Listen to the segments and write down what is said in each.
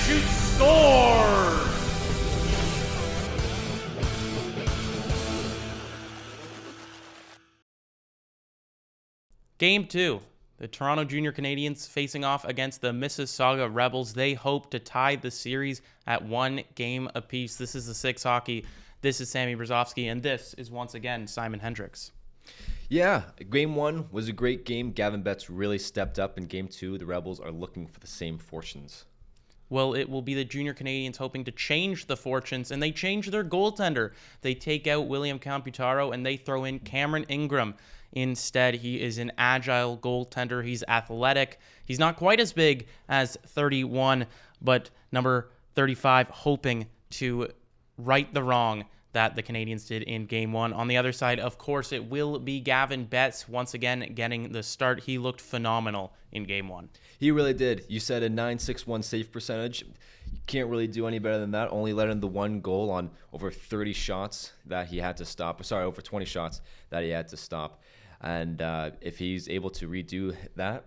shoots, scores! Game 2. The Toronto Junior Canadiens facing off against the Mississauga Rebels. They hope to tie the series at 1 game apiece. This is the Six Hockey. This is Sammy Brzozowski, and this is once again Simon Hendricks. Yeah, Game 1 was a great game. Gavin Betts really stepped up. In Game 2, the Rebels are looking for the same fortunes. Well, it will be the Junior Canadiens hoping to change the fortunes, and they change their goaltender. They take out William Camputaro, and they throw in Cameron Ingram. Instead, he is an agile goaltender. He's athletic. He's not quite as big as 31, but number 35 hoping to right the wrong that the Canadiens did in Game 1. On the other side, of course, it will be Gavin Betts once again getting the start. He looked phenomenal in Game 1. He really did. You said a .961 save percentage. You can't really do any better than that. Only let in the one goal on over 30 shots that he had to stop. Sorry, over 20 shots that he had to stop. And if he's able to redo that,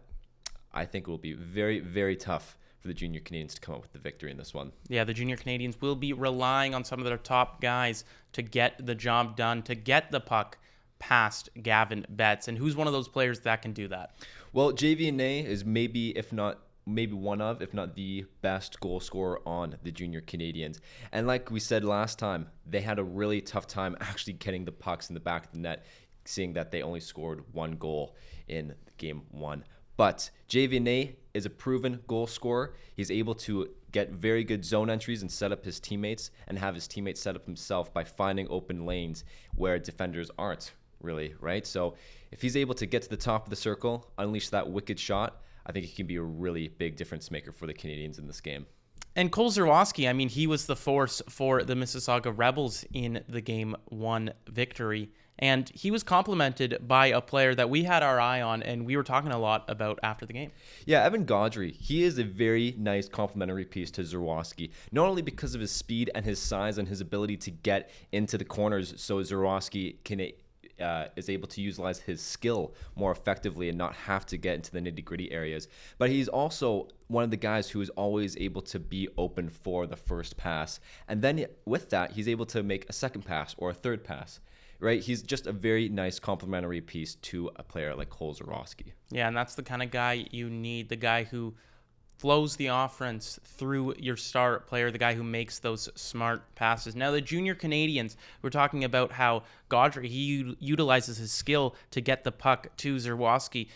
I think it will be very, very tough for the Junior Canadiens to come up with the victory in this one. Yeah, the Junior Canadiens will be relying on some of their top guys to get the job done, to get the puck past Gavin Betts. And who's one of those players that can do that? Well, JVNA is maybe one of, if not the best goal scorer on the Junior Canadiens. And like we said last time, they had a really tough time actually getting the pucks in the back of the net, seeing that they only scored 1 goal in Game 1. But JVNA is a proven goal scorer. He's able to get very good zone entries and set up his teammates, and have his teammates set up himself by finding open lanes where defenders aren't really, right? So if he's able to get to the top of the circle, unleash that wicked shot, I think he can be a really big difference maker for the Canadiens in this game. And Cole Zerwowski, I mean, he was the force for the Mississauga Rebels in the Game 1 victory. And he was complimented by a player that we had our eye on and we were talking a lot about after the game. Yeah, Evan Gaudry. He is a very nice complimentary piece to Zerwowski, not only because of his speed and his size and his ability to get into the corners so Zerwowski is able to utilize his skill more effectively and not have to get into the nitty-gritty areas. But he's also one of the guys who is always able to be open for the first pass. And then with that, he's able to make a second pass or a third pass. Right, he's just a very nice complimentary piece to a player like Cole Zerwowski. Yeah, and that's the kind of guy you need, the guy who flows the offense through your star player, the guy who makes those smart passes. Now, the Junior Canadiens, we're talking about how Gaudry, he utilizes his skill to get the puck to Zerwowski.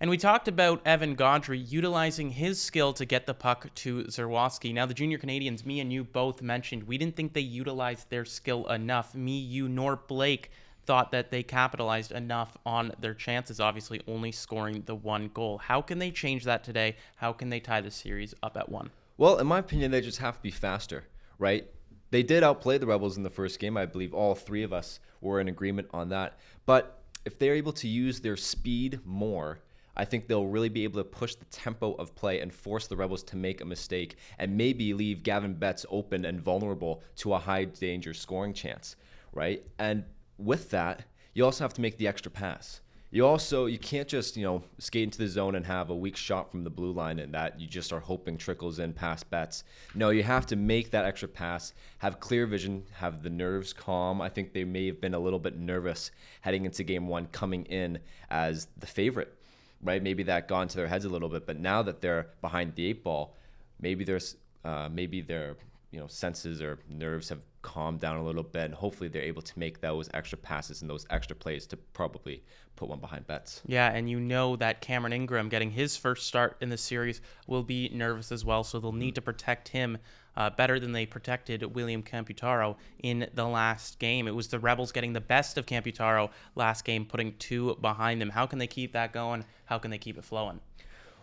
And we talked about Evan Gaudry utilizing his skill to get the puck to Zerwowski. Now, the Junior Canadiens, me and you both mentioned, we didn't think they utilized their skill enough. Me, you, nor Blake thought that they capitalized enough on their chances, obviously only scoring the 1 goal. How can they change that today? How can they tie the series up at 1? Well, in my opinion, they just have to be faster, right? They did outplay the Rebels in the first game. I believe all 3 of us were in agreement on that. But if they're able to use their speed more, I think they'll really be able to push the tempo of play and force the Rebels to make a mistake and maybe leave Gavin Betts open and vulnerable to a high-danger scoring chance, right? And with that, you also have to make the extra pass. You can't just, skate into the zone and have a weak shot from the blue line and that you just are hoping trickles in past Betts. No, you have to make that extra pass, have clear vision, have the nerves calm. I think they may have been a little bit nervous heading into Game 1 coming in as the favorite. Right, maybe that got into their heads a little bit, but now that they're behind the 8 ball, maybe their senses or nerves have calmed down a little bit, and hopefully they're able to make those extra passes and those extra plays to probably put one behind Betts. Yeah, and you know that Cameron Ingram getting his first start in the series will be nervous as well, so they'll need to protect him better than they protected William Camputaro in the last game. It was the Rebels getting the best of Camputaro last game, putting 2 behind him. How can they keep that going? How can they keep it flowing?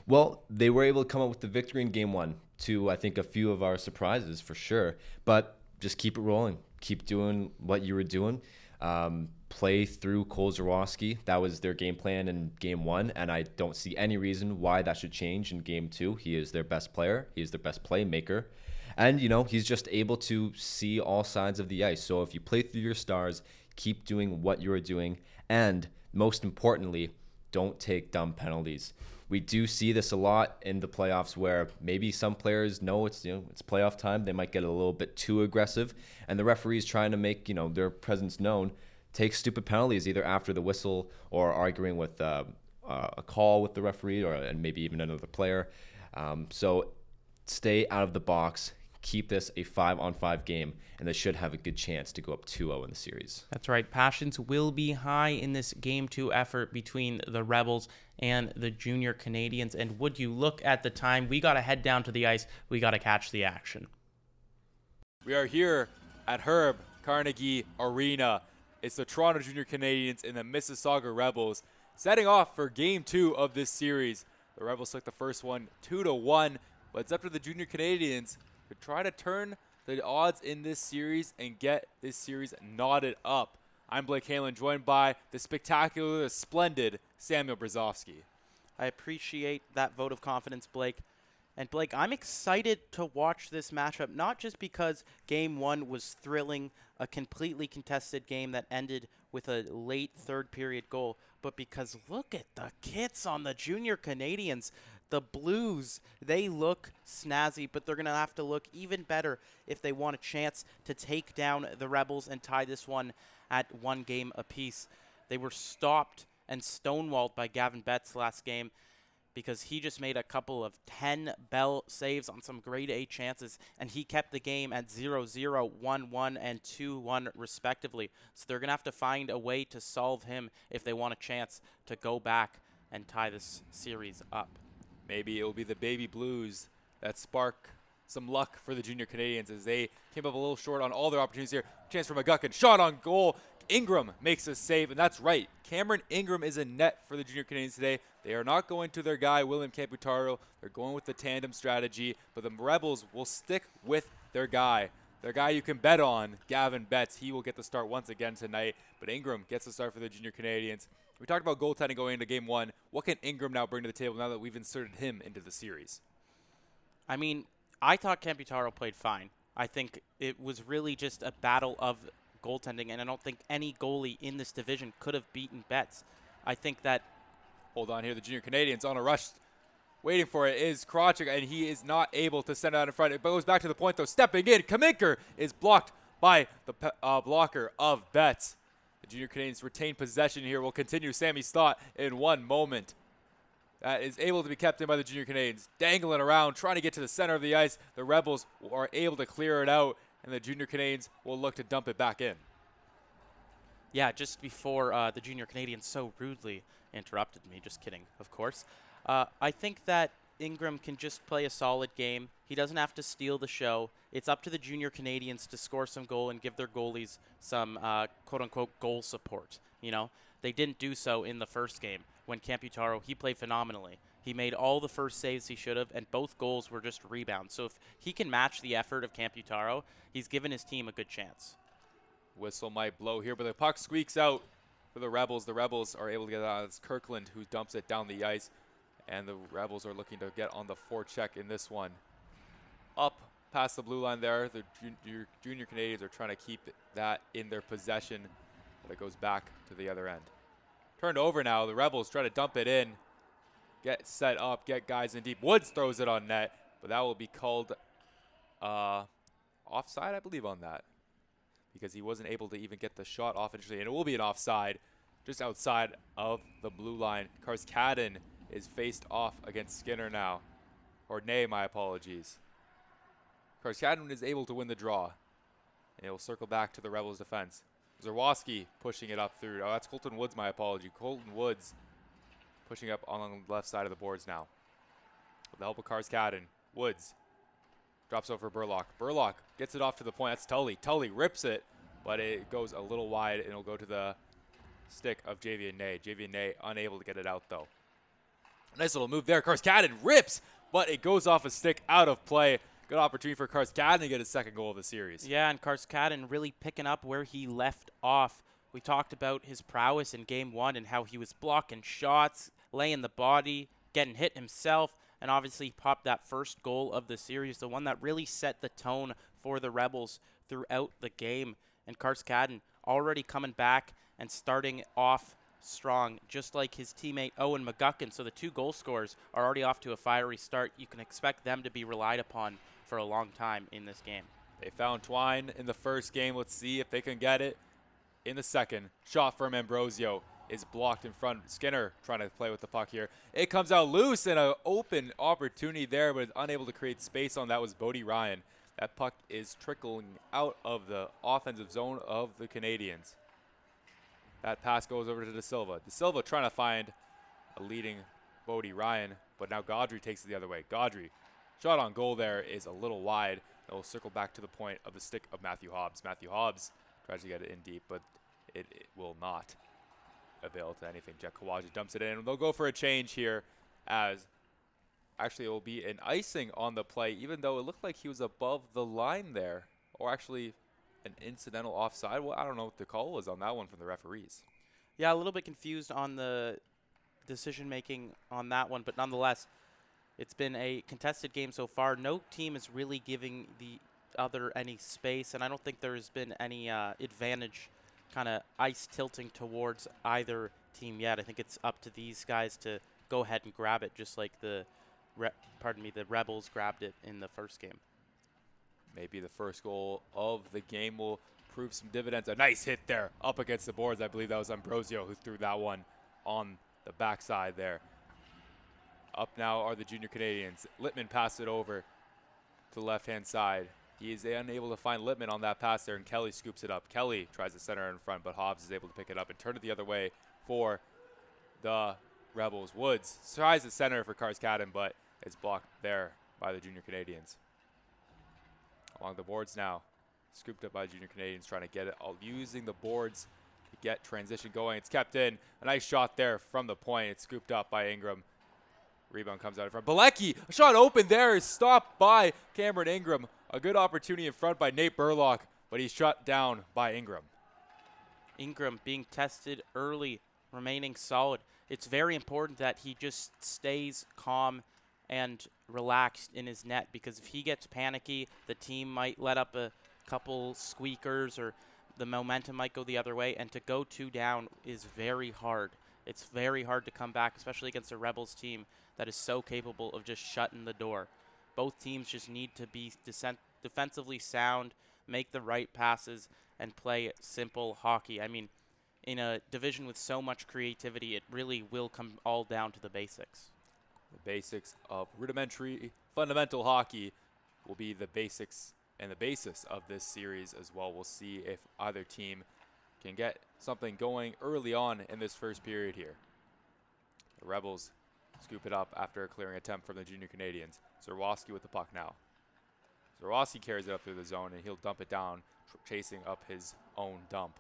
Well, they were able to come up with the victory in Game 1 to, I think, a few of our surprises for sure. But just keep it rolling. Keep doing what you were doing. Play through Cole Zerwowski. That was their game plan in Game 1, and I don't see any reason why that should change in Game 2. He is their best player. He is their best playmaker. And, he's just able to see all sides of the ice. So if you play through your stars, keep doing what you're doing. And most importantly, don't take dumb penalties. We do see this a lot in the playoffs where maybe some players know it's playoff time. They might get a little bit too aggressive, and the referees trying to make their presence known take stupid penalties either after the whistle or arguing with a call with the referee and maybe even another player. So stay out of the box. Keep this a 5-on-5 game, and they should have a good chance to go up 2-0 in the series. That's right. Passions will be high in this Game 2 effort between the Rebels and the Junior Canadiens. And would you look at the time? We got to head down to the ice. We got to catch the action. We are here at Herb Carnegie Arena. It's the Toronto Junior Canadiens and the Mississauga Rebels setting off for Game 2 of this series. The Rebels took the first one 2-1, but it's up to the Junior Canadiens to try to turn the odds in this series and get this series knotted up. I'm Blake Halen, joined by the spectacular, the splendid Samuel Brzezowski. I appreciate that vote of confidence, Blake. And Blake, I'm excited to watch this matchup, not just because Game 1 was thrilling, a completely contested game that ended with a late third period goal, but because look at the kits on the Junior Canadiens. The Blues, they look snazzy, but they're going to have to look even better if they want a chance to take down the Rebels and tie this one at 1 game apiece. They were stopped and stonewalled by Gavin Betts last game because he just made a couple of 10 bell saves on some grade A chances, and he kept the game at 0-0, 1-1, and 2-1 respectively. So they're going to have to find a way to solve him if they want a chance to go back and tie this series up. Maybe it will be the Baby Blues that spark some luck for the Junior Canadiens as they came up a little short on all their opportunities here. Chance for McGuckin, shot on goal. Ingram makes a save, and that's right. Cameron Ingram is a net for the Junior Canadiens today. They are not going to their guy, William Camputaro. They're going with the tandem strategy, but the Rebels will stick with their guy you can bet on, Gavin Betts. He will get the start once again tonight, but Ingram gets the start for the Junior Canadiens. We talked about goaltending going into Game 1. What can Ingram now bring to the table now that we've inserted him into the series? I mean, I thought Camputaro played fine. I think it was really just a battle of goaltending, and I don't think any goalie in this division could have beaten Betts. I think that... Hold on here. The Junior Canadiens on a rush. Waiting for it is Krawczyk, and he is not able to send it out in front. It goes back to the point, though. Stepping in. Kaminker is blocked by the blocker of Betts. The Junior Canadiens retain possession here. Will continue Sammy's thought in one moment. That is able to be kept in by the Junior Canadiens. Dangling around, trying to get to the center of the ice. The Rebels are able to clear it out, and the Junior Canadiens will look to dump it back in. Yeah, just before the Junior Canadiens so rudely interrupted me. Just kidding, of course. I think that Ingram can just play a solid game. He doesn't have to steal the show. It's up to the Junior Canadiens to score some goal and give their goalies some quote-unquote goal support. You know, they didn't do so in the first game when Camputaro, he played phenomenally. He made all the first saves he should have, and both goals were just rebounds. So if he can match the effort of Camputaro, he's given his team a good chance. Whistle might blow here, but the puck squeaks out for the Rebels. The Rebels are able to get it out. It's Kirkland who dumps it down the ice, and the Rebels are looking to get on the forecheck in this one. Up past the blue line there, the Junior Canadiens are trying to keep that in their possession, but it goes back to the other end. Turned over now. The Rebels try to dump it in, get set up, get guys in deep. Woods throws it on net, but that will be called offside, I believe, on that, because he wasn't able to even get the shot off initially, and it will be an offside just outside of the blue line. Karskaden is faced off against Skinner now. Or nay, my apologies. Karskaden is able to win the draw, and it will circle back to the Rebels' defense. Zerwoski pushing it up through. Oh, that's Colton Woods, my apology. Colton Woods pushing up on the left side of the boards now. With the help of Karskaden, Woods drops over Burlock. Burlock gets it off to the point. That's Tully. Tully rips it, but it goes a little wide, and it'll go to the stick of Javier Ney. Javier Ney unable to get it out, though. Nice little move there. Karskaden rips, but it goes off a stick out of play. Good opportunity for Karskaden to get his second goal of the series. Yeah, and Karskaden really picking up where he left off. We talked about his prowess in Game 1 and how he was blocking shots, laying the body, getting hit himself, and obviously he popped that first goal of the series, the one that really set the tone for the Rebels throughout the game. And Karskaden already coming back and starting off strong, just like his teammate Owen McGuckin. So the two goal scorers are already off to a fiery start. You can expect them to be relied upon for a long time in this game. They found Twine in the first game. Let's see if they can get it in the second. Shot from Ambrosio is blocked in front. Skinner trying to play with the puck here. It comes out loose, and an open opportunity there, but unable to create space on that was Bodie Ryan. That puck is trickling out of the offensive zone of the Canadiens. That pass goes over to De Silva. De Silva trying to find a leading Bodie Ryan, but now Gaudry takes it the other way. Gaudry, shot on goal there is a little wide. It will circle back to the point of the stick of Matthew Hobbs. Matthew Hobbs tries to get it in deep, but it will not avail to anything. Jack Kawaja dumps it in. They'll go for a change here, as actually it will be an icing on the play, even though it looked like he was above the line there, or actually an incidental offside. Well, I don't know what the call was on that one from the referees. Yeah, a little bit confused on the decision making on that one, but nonetheless, it's been a contested game so far. No team is really giving the other any space, and I don't think there's been any advantage kind of ice tilting towards either team yet. I think it's up to these guys to go ahead and grab it, just like the Rebels grabbed it in the first game. Maybe the first goal of the game will prove some dividends. A nice hit there up against the boards. I believe that was Ambrosio who threw that one on the backside there. Up now are the Junior Canadiens. Littman passed it over to the left-hand side. He is unable to find Littman on that pass there, and Kelly scoops it up. Kelly tries to center in front, but Hobbs is able to pick it up and turn it the other way for the Rebels. Woods tries to center for Karskanen, but it's blocked there by the Junior Canadiens. Along the boards now, scooped up by Junior Canadiens, trying to get it, using the boards to get transition going. It's kept in. A nice shot there from the point. It's scooped up by Ingram. Rebound comes out in front. Bilecki, a shot open there is stopped by Cameron Ingram. A good opportunity in front by Nate Burlock, but he's shut down by Ingram. Ingram being tested early, remaining solid. It's very important that he just stays calm and relaxed in his net, because if he gets panicky, the team might let up a couple squeakers or the momentum might go the other way, and to go 2 down is very hard. It's very hard to come back, especially against a Rebels team that is so capable of just shutting the door. Both teams just need to be defensively sound, make the right passes, and play simple hockey. I mean, in a division with so much creativity, it really will come all down to the basics. The basics of rudimentary, fundamental hockey will be the basics and the basis of this series as well. We'll see if either team can get something going early on in this first period here. The Rebels scoop it up after a clearing attempt from the Junior Canadiens. Zerwowski with the puck now. Zerwowski carries it up through the zone, and he'll dump it down, chasing up his own dump.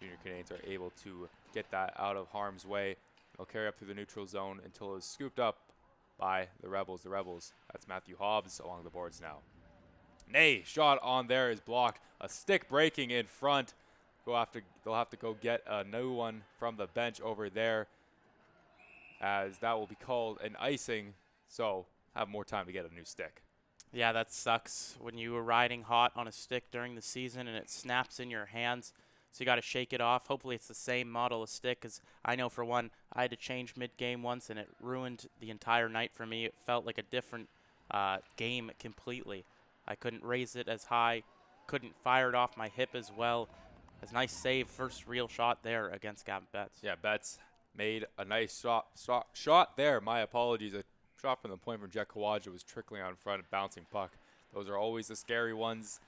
Junior Canadiens are able to get that out of harm's way. They'll carry up through the neutral zone until it's scooped up by the Rebels. The Rebels, that's Matthew Hobbs along the boards now. Nay, shot on there is blocked. A stick breaking in front. They'll have to go get a new one from the bench over there, as that will be called an icing, so have more time to get a new stick. Yeah, that sucks when you were riding hot on a stick during the season and it snaps in your hands, so you got to shake it off. Hopefully it's the same model of stick, because I know for one, I had to change mid-game once and it ruined the entire night for me. It felt like a different game completely. I couldn't raise it as high, couldn't fire it off my hip as well. It's a nice save, first real shot there against Gavin Betts. Yeah, Betts made a nice shot there. My apologies. A shot from the point from Jack Kawaja was trickling out in front, bouncing puck. Those are always the scary ones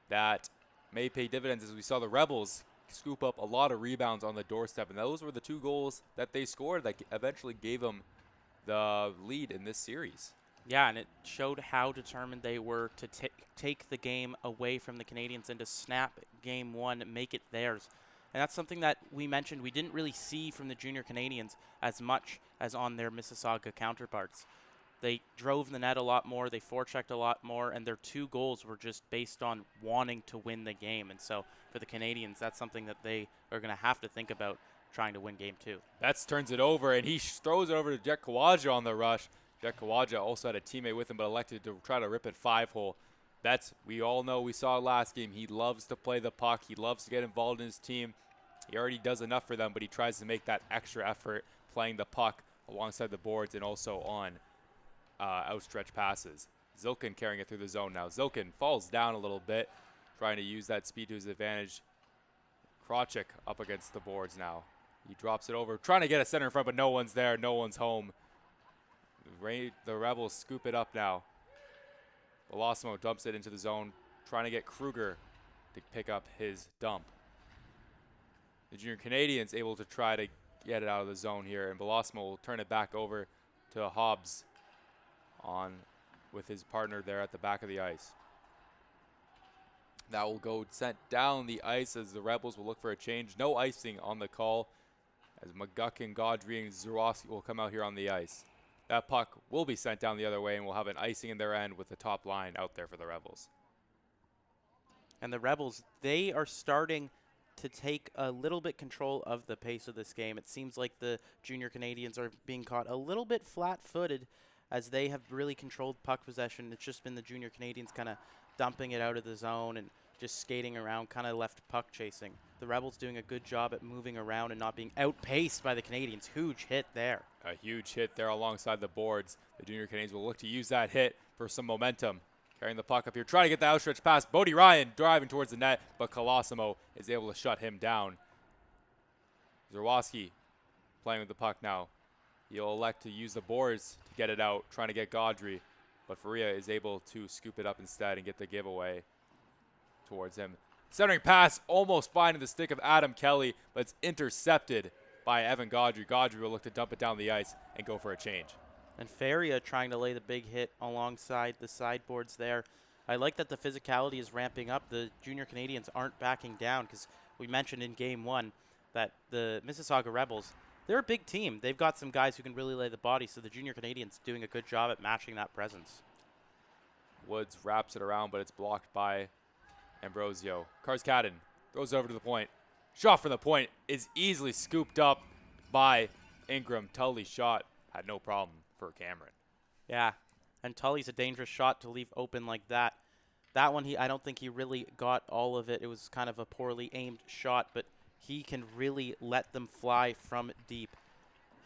that may pay dividends, as we saw the Rebels scoop up a lot of rebounds on the doorstep, and those were the 2 goals that they scored that eventually gave them the lead in this series. Yeah, and it showed how determined they were to take the game away from the Canadiens and to snap game 1, make it theirs. And that's something that we mentioned we didn't really see from the Junior Canadiens as much as on their Mississauga counterparts. They drove the net a lot more, they forechecked a lot more, and their 2 goals were just based on wanting to win the game. And so for the Canadiens, that's something that they are going to have to think about trying to win game 2. Betts turns it over, and he throws it over to Jack Kawaja on the rush. Jack Kawaja also had a teammate with him, but elected to try to rip it 5-hole. Betts, we all know, we saw last game, he loves to play the puck. He loves to get involved in his team. He already does enough for them, but he tries to make that extra effort playing the puck alongside the boards and also on outstretched passes. Zilkin carrying it through the zone now. Zilkin falls down a little bit, trying to use that speed to his advantage. Krawczyk up against the boards now. He drops it over, trying to get a center in front, but no one's there. No one's home. The Rebels scoop it up now. Belosimo dumps it into the zone, trying to get Kruger to pick up his dump. The Junior Canadiens able to try to get it out of the zone here, and Belosimo will turn it back over to Hobbs on with his partner there at the back of the ice. That will go sent down the ice as the Rebels will look for a change. No icing on the call as McGuckin, Gaudry, and Zurowski will come out here on the ice. That puck will be sent down the other way, and we'll have an icing in their end with the top line out there for the Rebels. And the Rebels, they are starting to take a little bit control of the pace of this game. It seems like the Junior Canadiens are being caught a little bit flat-footed as they have really controlled puck possession. It's just been the Junior Canadiens kind of dumping it out of the zone and just skating around, kind of left puck chasing. The Rebels doing a good job at moving around and not being outpaced by the Canadiens. Huge hit there. A huge hit there alongside the boards. The Junior Canadiens will look to use that hit for some momentum. Carrying the puck up here, trying to get the outstretched pass. Bodie Ryan driving towards the net, but Colosimo is able to shut him down. Zurowski playing with the puck now. He'll elect to use the boards to get it out, trying to get Gaudry, but Faria is able to scoop it up instead and get the giveaway towards him. Centering pass, almost finding the stick of Adam Kelly, but it's intercepted by Evan Gaudry. Gaudry will look to dump it down the ice and go for a change. And Faria trying to lay the big hit alongside the sideboards there. I like that the physicality is ramping up. The Junior Canadiens aren't backing down because we mentioned in Game 1 that the Mississauga Rebels, they're a big team. They've got some guys who can really lay the body, so the Junior Canadiens doing a good job at matching that presence. Woods wraps it around, but it's blocked by Ambrosio. Karskadin throws it over to the point. Shot from the point is easily scooped up by Ingram. Tully's shot had no problem for Cameron. Yeah, and Tully's a dangerous shot to leave open like that. That one, I don't think he really got all of it. It was kind of a poorly aimed shot, but he can really let them fly from deep.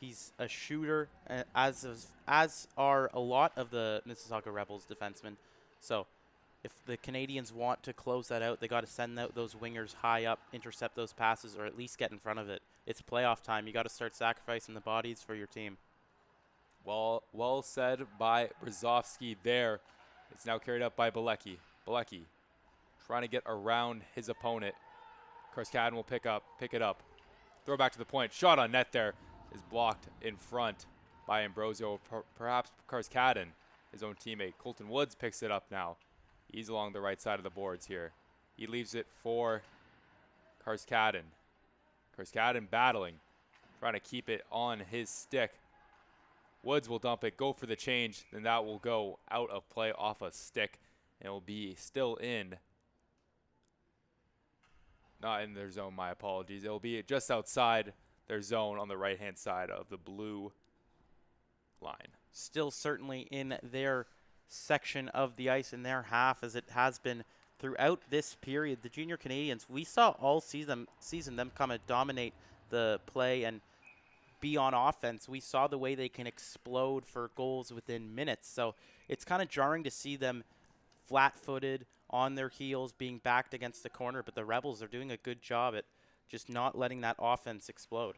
He's a shooter, as are a lot of the Mississauga Rebels defensemen. So if the Canadiens want to close that out, they got to send out those wingers high up, intercept those passes, or at least get in front of it. It's playoff time. You got to start sacrificing the bodies for your team. Well said by Brzozowski there. It's now carried up by Bilecki. Bilecki trying to get around his opponent. Karskadin will pick it up. Throw back to the point. Shot on net there is blocked in front by Ambrosio. Perhaps Karskadin, his own teammate. Colton Woods picks it up now. He's along the right side of the boards here. He leaves it for Karskadin. Karskadin battling, trying to keep it on his stick. Woods will dump it, go for the change, then that will go out of play off a stick, and it will be still in. Not in their zone, my apologies. It will be just outside their zone on the right-hand side of the blue line. Still certainly in their section of the ice, in their half, as it has been throughout this period. The Junior Canadiens, we saw all season them come and dominate the play and be on offense. We saw the way they can explode for goals within minutes. So it's kind of jarring to see them flat-footed, on their heels, being backed against the corner. But the Rebels are doing a good job at just not letting that offense explode.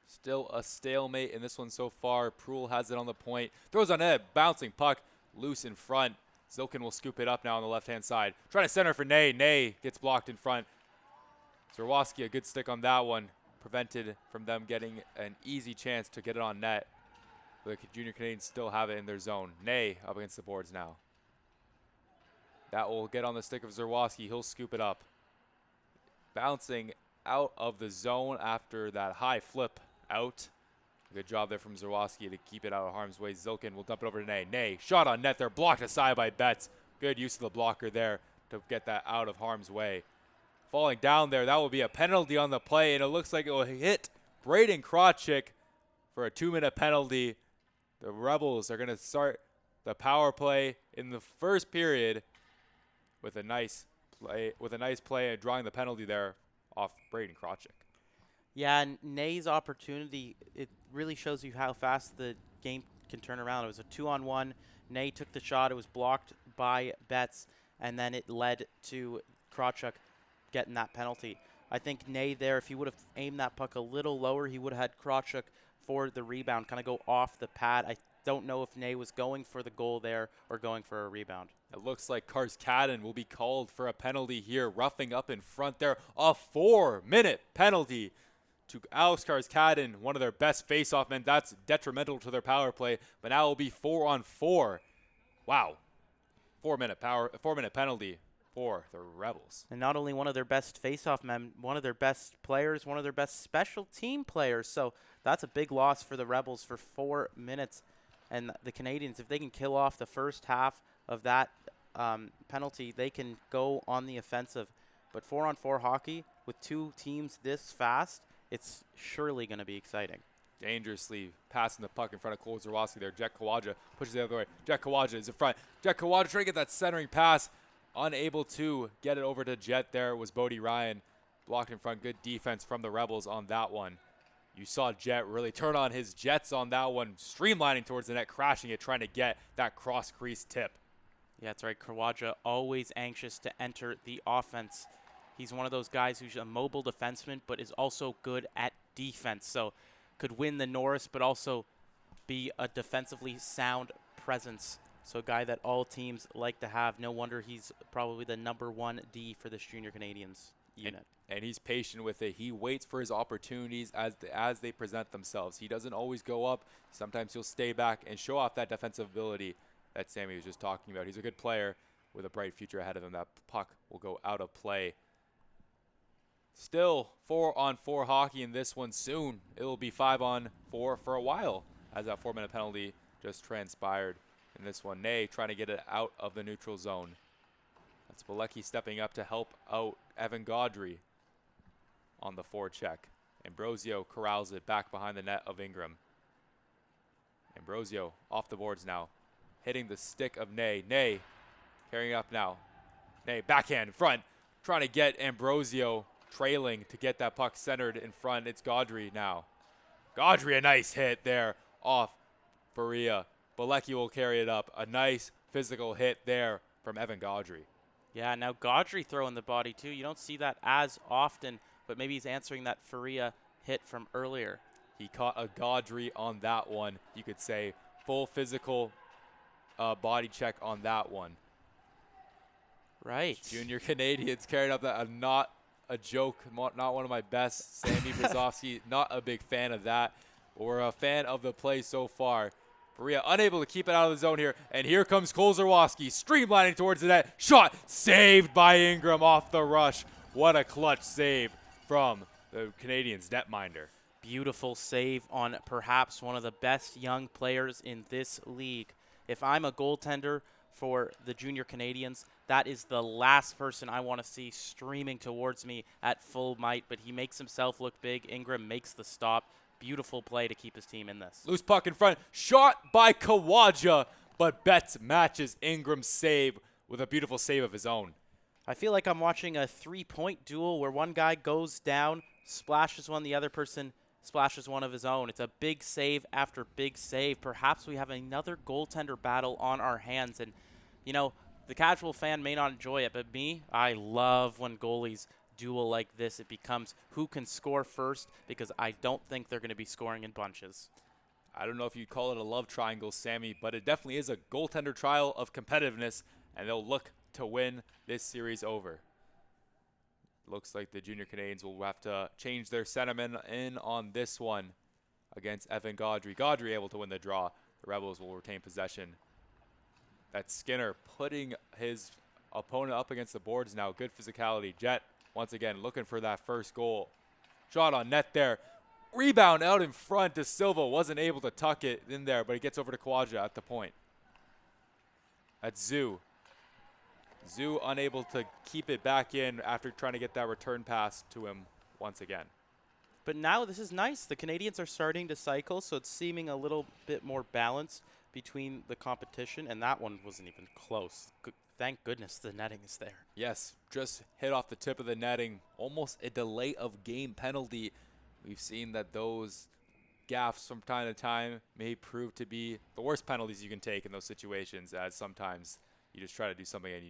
Still a stalemate in this one so far. Proul has it on the point. Throws on it. Bouncing puck loose in front. Zilkin will scoop it up now on the left-hand side. Trying to center for Ney. Ney gets blocked in front. Zerwoski, a good stick on that one. Prevented from them getting an easy chance to get it on net. The Junior Canadiens still have it in their zone. Ney up against the boards now. That will get on the stick of Zerwoski. He'll scoop it up. Bouncing out of the zone after that high flip out. Good job there from Zerwoski to keep it out of harm's way. Zilkin will dump it over to Ney. Ney, shot on net there, blocked aside by Betts. Good use of the blocker there to get that out of harm's way. Falling down there, that will be a penalty on the play, and it looks like it will hit Braden Krawczyk for a 2-minute penalty. The Rebels are going to start the power play in the first period with a nice play and drawing the penalty there off Braden Krawczyk. Yeah, and Nay's opportunity, it really shows you how fast the game can turn around. It was a 2-on-1. Nay took the shot. It was blocked by Betts, and then it led to Krawchuk getting that penalty. I think Nay there, if he would have aimed that puck a little lower, he would have had Krawchuk for the rebound, kind of go off the pad. I don't know if Nay was going for the goal there or going for a rebound. It looks like Karskanen will be called for a penalty here, roughing up in front there. A 4-minute penalty to Alex Karskanen, one of their best face-off men. That's detrimental to their power play, but now it will be 4-on-4. Wow. 4-minute penalty for the Rebels. And not only one of their best face-off men, one of their best players, one of their best special team players. So that's a big loss for the Rebels for 4 minutes. And the Canadiens, if they can kill off the first half of that penalty, they can go on the offensive. But 4-on-4 hockey with two teams this fast, it's surely going to be exciting. Dangerously passing the puck in front of Kozerowski there. Jet Kawaja pushes the other way. Jet Kawaja is in front. Jet Kawaja trying to get that centering pass. Unable to get it over to Jet there was Bodie Ryan. Blocked in front. Good defense from the Rebels on that one. You saw Jet really turn on his jets on that one, streamlining towards the net, crashing it, trying to get that cross-crease tip. Yeah, that's right. Kawaja always anxious to enter the offense. He's one of those guys who's a mobile defenseman, but is also good at defense. So could win the Norris, but also be a defensively sound presence. So a guy that all teams like to have. No wonder he's probably the #1 D for this Junior Canadiens unit. And he's patient with it. He waits for his opportunities as they present themselves. He doesn't always go up. Sometimes he'll stay back and show off that defensive ability that Sammy was just talking about. He's a good player with a bright future ahead of him. That puck will go out of play. Still 4-on-4 hockey in this one soon. It will be 5-on-4 for a while as that 4-minute penalty just transpired in this one. Nay trying to get it out of the neutral zone. That's Bilecki stepping up to help out Evan Gaudry on the forecheck. Ambrosio corrals it back behind the net of Ingram. Ambrosio off the boards now, hitting the stick of Nay. Nay carrying up now. Nay backhand in front, trying to get Ambrosio trailing to get that puck centered in front. It's Gaudry now. Gaudry, a nice hit there off Faria. Bilecki will carry it up. A nice physical hit there from Evan Gaudry. Yeah, now Gaudry throwing the body too. You don't see that as often, but maybe he's answering that Faria hit from earlier. He caught a Gaudry on that one, you could say. Full physical body check on that one. Right. Junior Canadiens carried up that. Not a joke, not one of my best. Sammy Brzezowski, not a big fan of that. But we're a fan of the play so far. Faria unable to keep it out of the zone here. And here comes Kozerowski streamlining towards the net. Shot saved by Ingram off the rush. What a clutch save from the Canadiens netminder. Beautiful save on perhaps one of the best young players in this league. If I'm a goaltender for the Junior Canadiens, that is the last person I want to see streaming towards me at full might. But he makes himself look big. Ingram makes the stop. Beautiful play to keep his team in this. Loose puck in front. Shot by Kawaja, but Betts matches Ingram's save with a beautiful save of his own. I feel like I'm watching a 3-point duel where one guy goes down, splashes one, the other person splashes one of his own. It's a big save after big save. Perhaps we have another goaltender battle on our hands. And, you know, the casual fan may not enjoy it, but me, I love when goalies duel like this. It becomes who can score first, because I don't think they're going to be scoring in bunches. I don't know if you'd call it a love triangle, Sammy, but it definitely is a goaltender trial of competitiveness, and they'll look to win this series over. Looks like the Junior Canadiens will have to change their sentiment in on this one against Evan Gaudry. Gaudry able to win the draw. The Rebels will retain possession. That's Skinner putting his opponent up against the boards now. Good physicality. Jet once again looking for that first goal. Shot on net there. Rebound out in front. De Silva wasn't able to tuck it in there, but he gets over to Kawaja at the point. That's Zoo. Zoo unable to keep it back in after trying to get that return pass to him once again. But now this is nice. The Canadiens are starting to cycle, so it's seeming a little bit more balanced between the competition, and that one wasn't even close. Thank goodness the netting is there. Yes, just hit off the tip of the netting. Almost a delay of game penalty we've seen that those gaffes from time to time may prove to be the worst penalties you can take in those situations, as sometimes you just try to do something and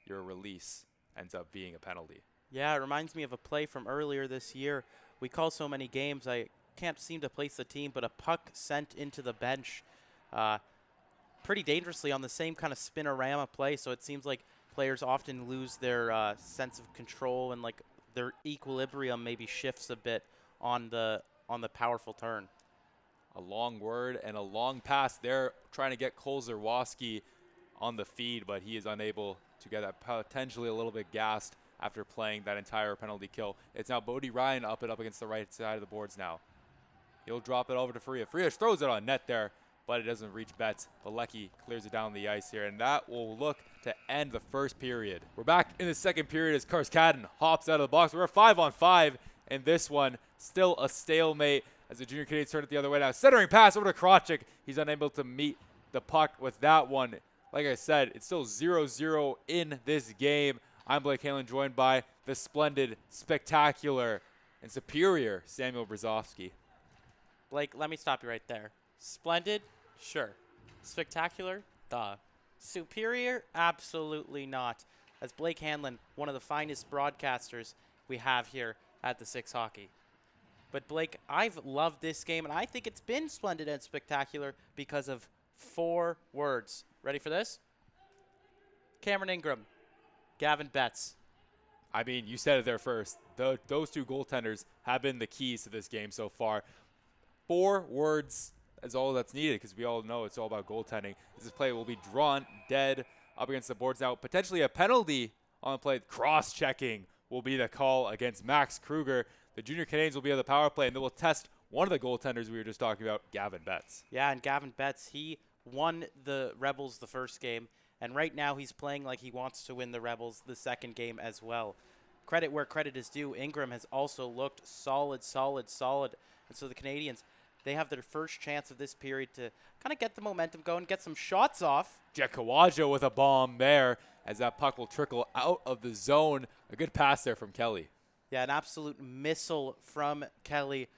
your release ends up being a penalty. Yeah, it reminds me of a play from earlier this year. We call so many games, I can't seem to place the team, but a puck sent into the bench pretty dangerously on the same kind of spinorama play, so it seems like players often lose their sense of control, and like their equilibrium maybe shifts a bit on the powerful turn. A long word and a long pass there, trying to get Cole Zerwoski on the feed, but he is unable to get that, potentially a little bit gassed after playing that entire penalty kill. It's now Bodie Ryan up against the right side of the boards now. He'll drop it over to Faria. Faria throws it on net there, but it doesn't reach Betts. Balecki clears it down the ice here, and that will look to end the first period. We're back in the second period as Karskaden hops out of the box. We're 5-on-5, and this one still a stalemate as the Junior Canadiens turn it the other way now. Centering pass over to Krawczyk. He's unable to meet the puck with that one. Like I said, it's still 0-0 in this game. I'm Blake Halen, joined by the splendid, spectacular, and superior Samuel Brzozowski. Blake, let me stop you right there. Splendid? Sure. Spectacular? Duh. Superior? Absolutely not. As Blake Hanlon, one of the finest broadcasters we have here at the Six Hockey. But Blake, I've loved this game, and I think it's been splendid and spectacular because of 4 words. Ready for this? Cameron Ingram, Gavin Betts. I mean, you said it there first. Those 2 goaltenders have been the keys to this game so far. 4 words is all that's needed, because we all know it's all about goaltending. This play will be drawn dead up against the boards now. Potentially a penalty on the play. Cross-checking will be the call against Max Kruger. The Junior Canadiens will be on the power play, and they will test one of the goaltenders we were just talking about, Gavin Betts. Yeah, and Gavin Betts, he won the Rebels the first game, and right now he's playing like he wants to win the Rebels the second game as well. Credit where credit is due. Ingram has also looked solid. And so the Canadiens, they have their first chance of this period to kind of get the momentum going, get some shots off. Jet Kawaja with a bomb there as that puck will trickle out of the zone. A good pass there from Kelly. Yeah, an absolute missile from Kelly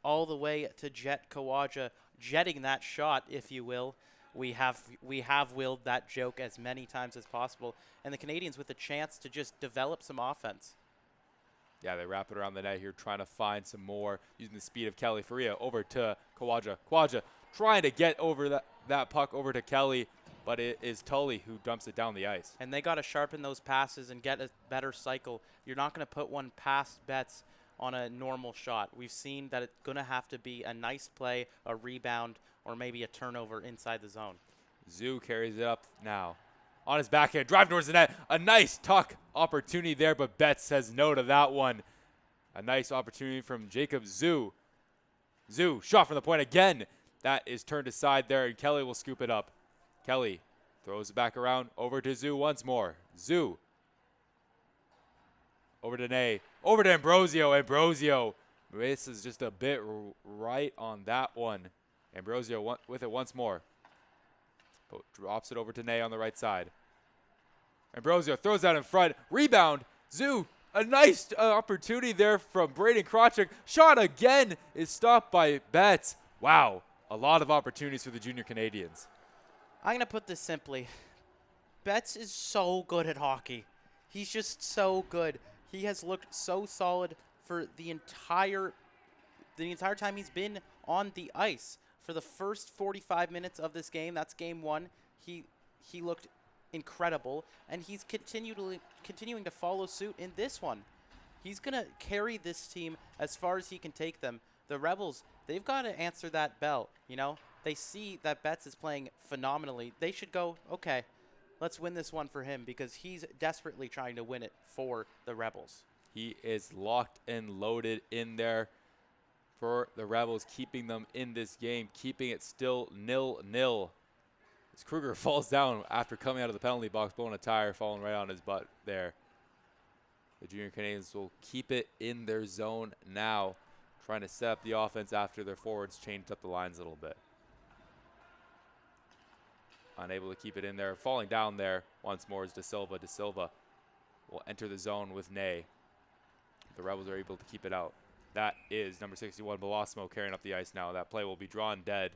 all the way to Jet Kawaja, jetting that shot, if you will. We have willed that joke as many times as possible. And the Canadiens with a chance to just develop some offense. Yeah, they wrap it around the net here, trying to find some more, using the speed of Kelly. Faria over to Kawaja. Kawaja trying to get over that puck over to Kelly, but it is Tully who dumps it down the ice. And they got to sharpen those passes and get a better cycle. You're not going to put one past Betts on a normal shot. We've seen that it's going to have to be a nice play, a rebound, or maybe a turnover inside the zone. Zoo carries it up now. On his backhand, drive towards the net. A nice tuck opportunity there, but Betts says no to that one. A nice opportunity from Jacob Zoo. Zoo, shot from the point again. That is turned aside there, and Kelly will scoop it up. Kelly throws it back around, over to Zoo once more. Zoo. Over to Ney. Over to Ambrosio. Ambrosio misses just a bit right on that one. Ambrosio with it once more. Drops it over to Ney on the right side. Ambrosio throws that in front. Rebound. Zoo. A nice opportunity there from Braden Krawczyk. Shot again is stopped by Betts. Wow. A lot of opportunities for the Junior Canadiens. I'm going to put this simply. Betts is so good at hockey. He's just so good. He has looked so solid for the entire time he's been on the ice. For the first 45 minutes of this game, that's game 1, he looked incredible, and he's continuing to follow suit in this one. He's going to carry this team as far as he can take them. The Rebels, they've got to answer that bell, you know? They see that Betts is playing phenomenally. They should go, okay, let's win this one for him, because he's desperately trying to win it for the Rebels. He is locked and loaded in there for the Rebels, keeping them in this game, keeping it still 0-0. As Kruger falls down after coming out of the penalty box, blowing a tire, falling right on his butt there. The Junior Canadiens will keep it in their zone now, trying to set up the offense after their forwards changed up the lines a little bit. Unable to keep it in there. Falling down there once more is De Silva. De Silva will enter the zone with Ney. The Rebels are able to keep it out. That is number 61, Belosimo, carrying up the ice now. That play will be drawn dead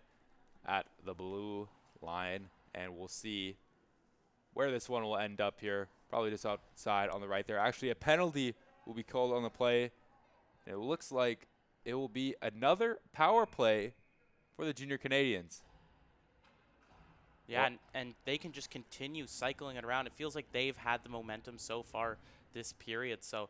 at the blue line, and we'll see where this one will end up here. Probably just outside on the right there. Actually, a penalty will be called on the play. And it looks like it will be another power play for the Junior Canadiens. Yeah, and they can just continue cycling it around. It feels like they've had the momentum so far this period. So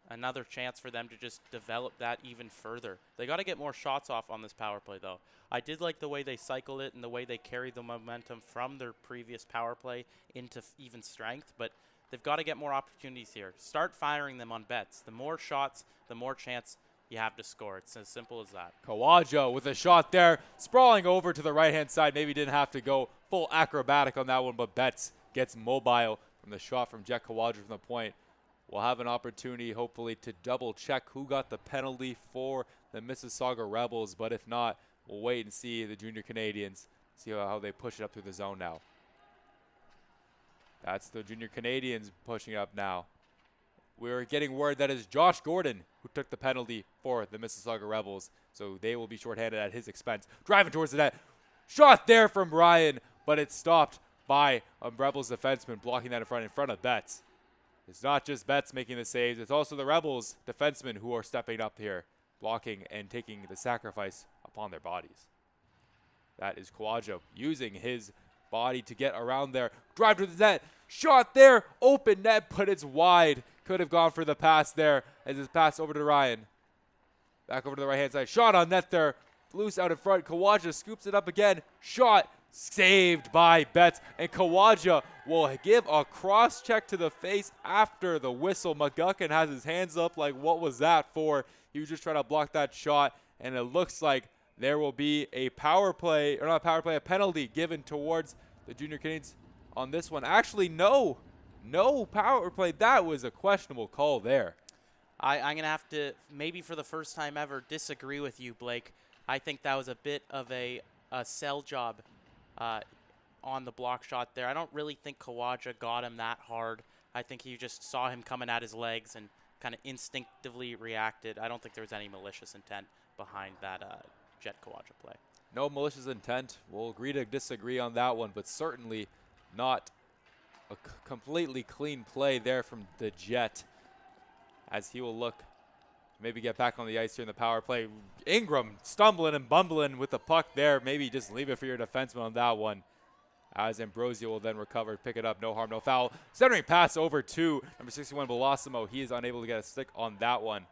another chance for them to just develop that even further. They got to get more shots off on this power play, though. I did like the way they cycled it and the way they carried the momentum from their previous power play into even strength, but they've got to get more opportunities here. Start firing them on bets. The more shots, the more chance you have to score. It's as simple as that. Kawaja with a shot there, sprawling over to the right-hand side. Maybe didn't have to go full acrobatic on that one, but Betts gets mobile from the shot from Jet Kawaja from the point. We'll have an opportunity, hopefully, to double-check who got the penalty for the Mississauga Rebels, but if not, we'll wait and see the Junior Canadiens, see how they push it up through the zone now. That's the Junior Canadiens pushing up now. We're getting word that is Josh Gordon who took the penalty for the Mississauga Rebels, so they will be shorthanded at his expense. Driving towards the net. Shot there from Ryan, but it's stopped by a Rebels defenseman blocking that in front of Betts. It's not just Betts making the saves, it's also the Rebels defensemen who are stepping up here, blocking and taking the sacrifice upon their bodies. That is Kawaja using his body to get around there. Drive to the net. Shot there. Open net, but it's wide. Could have gone for the pass there as it's passed over to Ryan. Back over to the right-hand side. Shot on net there. Loose out in front. Kawaja scoops it up again. Shot saved by Betts. And Kawaja will give a cross-check to the face after the whistle. McGuckin has his hands up like, what was that for? He was just trying to block that shot. And it looks like there will be a power play, or not a power play, a penalty given towards the Junior Canadiens on this one. Actually, no power play. That was a questionable call there. I'm going to have to, maybe for the first time ever, disagree with you, Blake. I think that was a bit of a sell job on the block shot there. I don't really think Kawaja got him that hard. I think he just saw him coming at his legs and kind of instinctively reacted. I don't think there was any malicious intent behind that Jet Kawaja play. No malicious intent. We'll agree to disagree on that one, but certainly not a completely clean play there from the Jet, as he will look maybe get back on the ice here in the power play. Ingram stumbling and bumbling with the puck there. Maybe just leave it for your defenseman on that one, as Ambrosio will then recover, pick it up, no harm, no foul. Centering pass over to number 61, Belosimo. He is unable to get a stick on that one.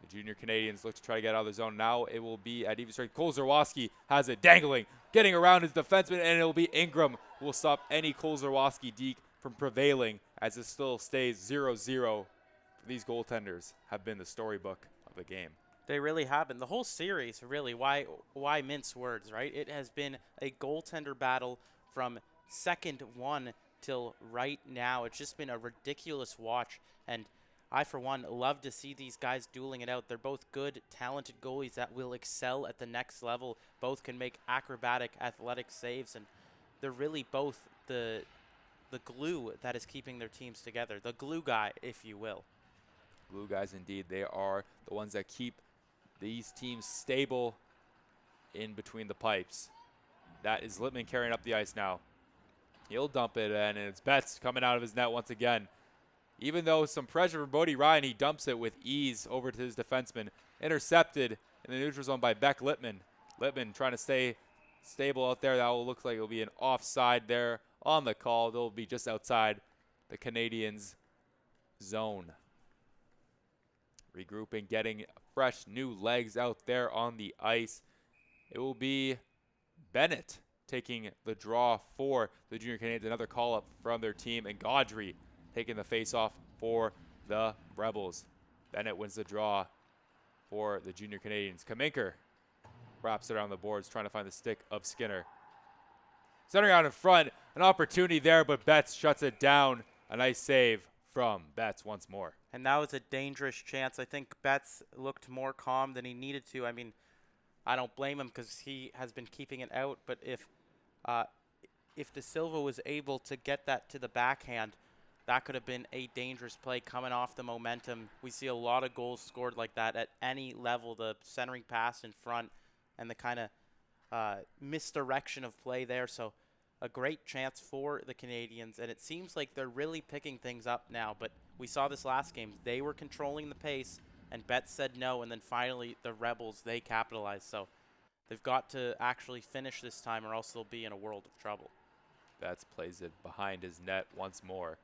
The Junior Canadiens look to try to get out of the zone. Now it will be at even strength. Kolzerowski has it dangling, getting around his defenseman, and it will be Ingram who will stop any Kolzerowski deke from prevailing, as it still stays 0-0. These goaltenders have been the storybook of the game. They really have been. The whole series, really, why mince words, right? It has been a goaltender battle from second one till right now. It's just been a ridiculous watch, and I, for one, love to see these guys dueling it out. They're both good, talented goalies that will excel at the next level. Both can make acrobatic, athletic saves, and they're really both the glue that is keeping their teams together. The glue guy, if you will. Glue guys, indeed. They are the ones that keep these teams stable in between the pipes. That is Littman carrying up the ice now. He'll dump it in, and it's Betts coming out of his net once again. Even though some pressure from Bodie Ryan, he dumps it with ease over to his defenseman. Intercepted in the neutral zone by Beck Littman. Littman trying to stay stable out there. That will look like it will be an offside there on the call. They'll be just outside the Canadiens' zone. Regrouping, getting fresh new legs out there on the ice. It will be Bennett taking the draw for the Junior Canadiens. Another call-up from their team, and Gaudry taking the face-off for the Rebels. Bennett wins the draw for the Junior Canadiens. Kaminker wraps it around the boards, trying to find the stick of Skinner. Centering out in front, an opportunity there, but Betts shuts it down. A nice save from Betts once more. And that was a dangerous chance. I think Betts looked more calm than he needed to. I mean, I don't blame him because he has been keeping it out. But if De Silva was able to get that to the backhand, that could have been a dangerous play coming off the momentum. We see a lot of goals scored like that at any level. The centering pass in front and the kind of misdirection of play there. So a great chance for the Canadiens, and it seems like they're really picking things up now. But we saw this last game. They were controlling the pace, and Betts said no, and then finally the Rebels, they capitalized. So they've got to actually finish this time or else they'll be in a world of trouble. Betts plays it behind his net once more.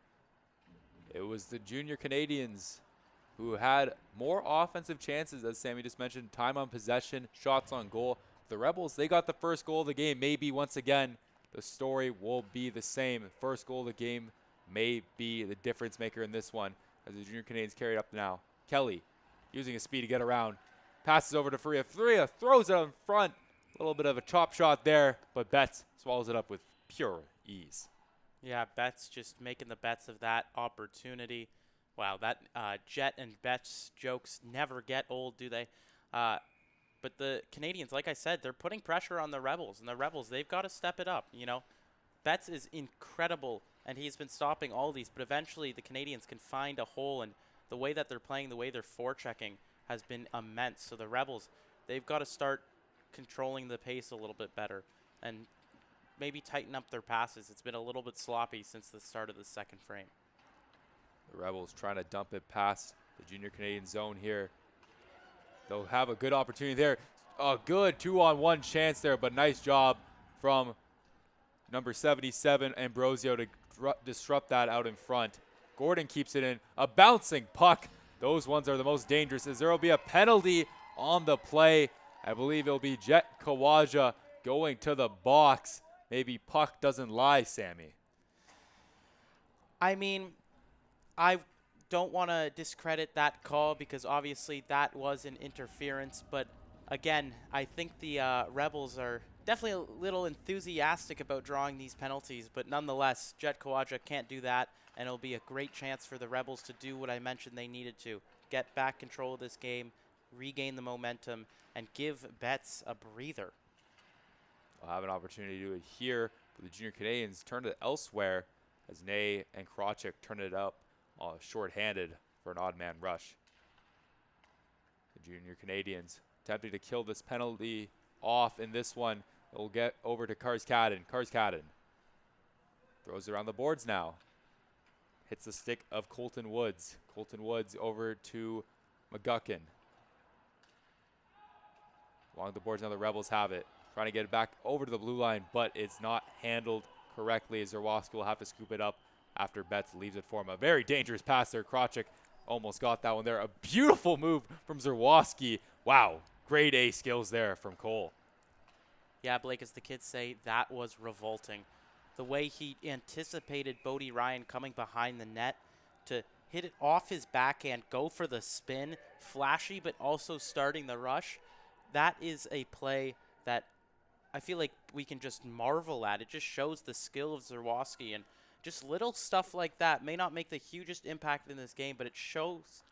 It was the junior Canadiens who had more offensive chances, as Sammy just mentioned, time on possession, shots on goal. The Rebels, they got the first goal of the game. Maybe once again, the story will be the same. First goal of the game may be the difference maker in this one, as the junior Canadiens carry it up now. Kelly using his speed to get around. Passes over to Faria. Faria throws it in front. A little bit of a chop shot there, but Betts swallows it up with pure ease. Yeah, Betts just making the bets of that opportunity. Wow, that Jet and Betts jokes never get old, do they? But the Canadiens, like I said, they're putting pressure on the Rebels, and the Rebels, they've got to step it up, you know. Betts is incredible, and he's been stopping all these, but eventually the Canadiens can find a hole, and the way that they're playing, the way they're forechecking has been immense. So the Rebels, they've got to start controlling the pace a little bit better and maybe tighten up their passes. It's been a little bit sloppy since the start of the second frame. The Rebels trying to dump it past the junior Canadian zone here. They'll have a good opportunity there. A good 2-on-1 chance there, but nice job from number 77, Ambrosio, to disrupt that out in front. Gordon keeps it in. A bouncing puck. Those ones are the most dangerous, as there will be a penalty on the play. I believe it'll be Jet Kawaja going to the box. Maybe puck doesn't lie, Sammy. I mean, I don't want to discredit that call because obviously that was an interference. But again, I think the Rebels are definitely a little enthusiastic about drawing these penalties. But nonetheless, Jet Kawaja can't do that. And it'll be a great chance for the Rebels to do what I mentioned they needed to. Get back control of this game, regain the momentum, and give Betts a breather. We'll have an opportunity to do it here, but the junior Canadiens turned it elsewhere as Ney and Krawczyk turned it up shorthanded for an odd man rush. The junior Canadiens attempting to kill this penalty off in this one. It will get over to Karskadin. Karskadin throws around the boards now. Hits the stick of Colton Woods. Colton Woods over to McGuckin. Along the boards now, the Rebels have it. Trying to get it back over to the blue line, but it's not handled correctly, as Zerwowski will have to scoop it up after Betts leaves it for him. A very dangerous pass there. Krawczyk almost got that one there. A beautiful move from Zerwowski. Wow, grade A skills there from Cole. Yeah, Blake, as the kids say, that was revolting. The way he anticipated Bodie Ryan coming behind the net to hit it off his backhand, go for the spin, flashy, but also starting the rush. That is a play that I feel like we can just marvel at. It just shows the skill of Zerwowski, and just little stuff like that may not make the hugest impact in this game, but it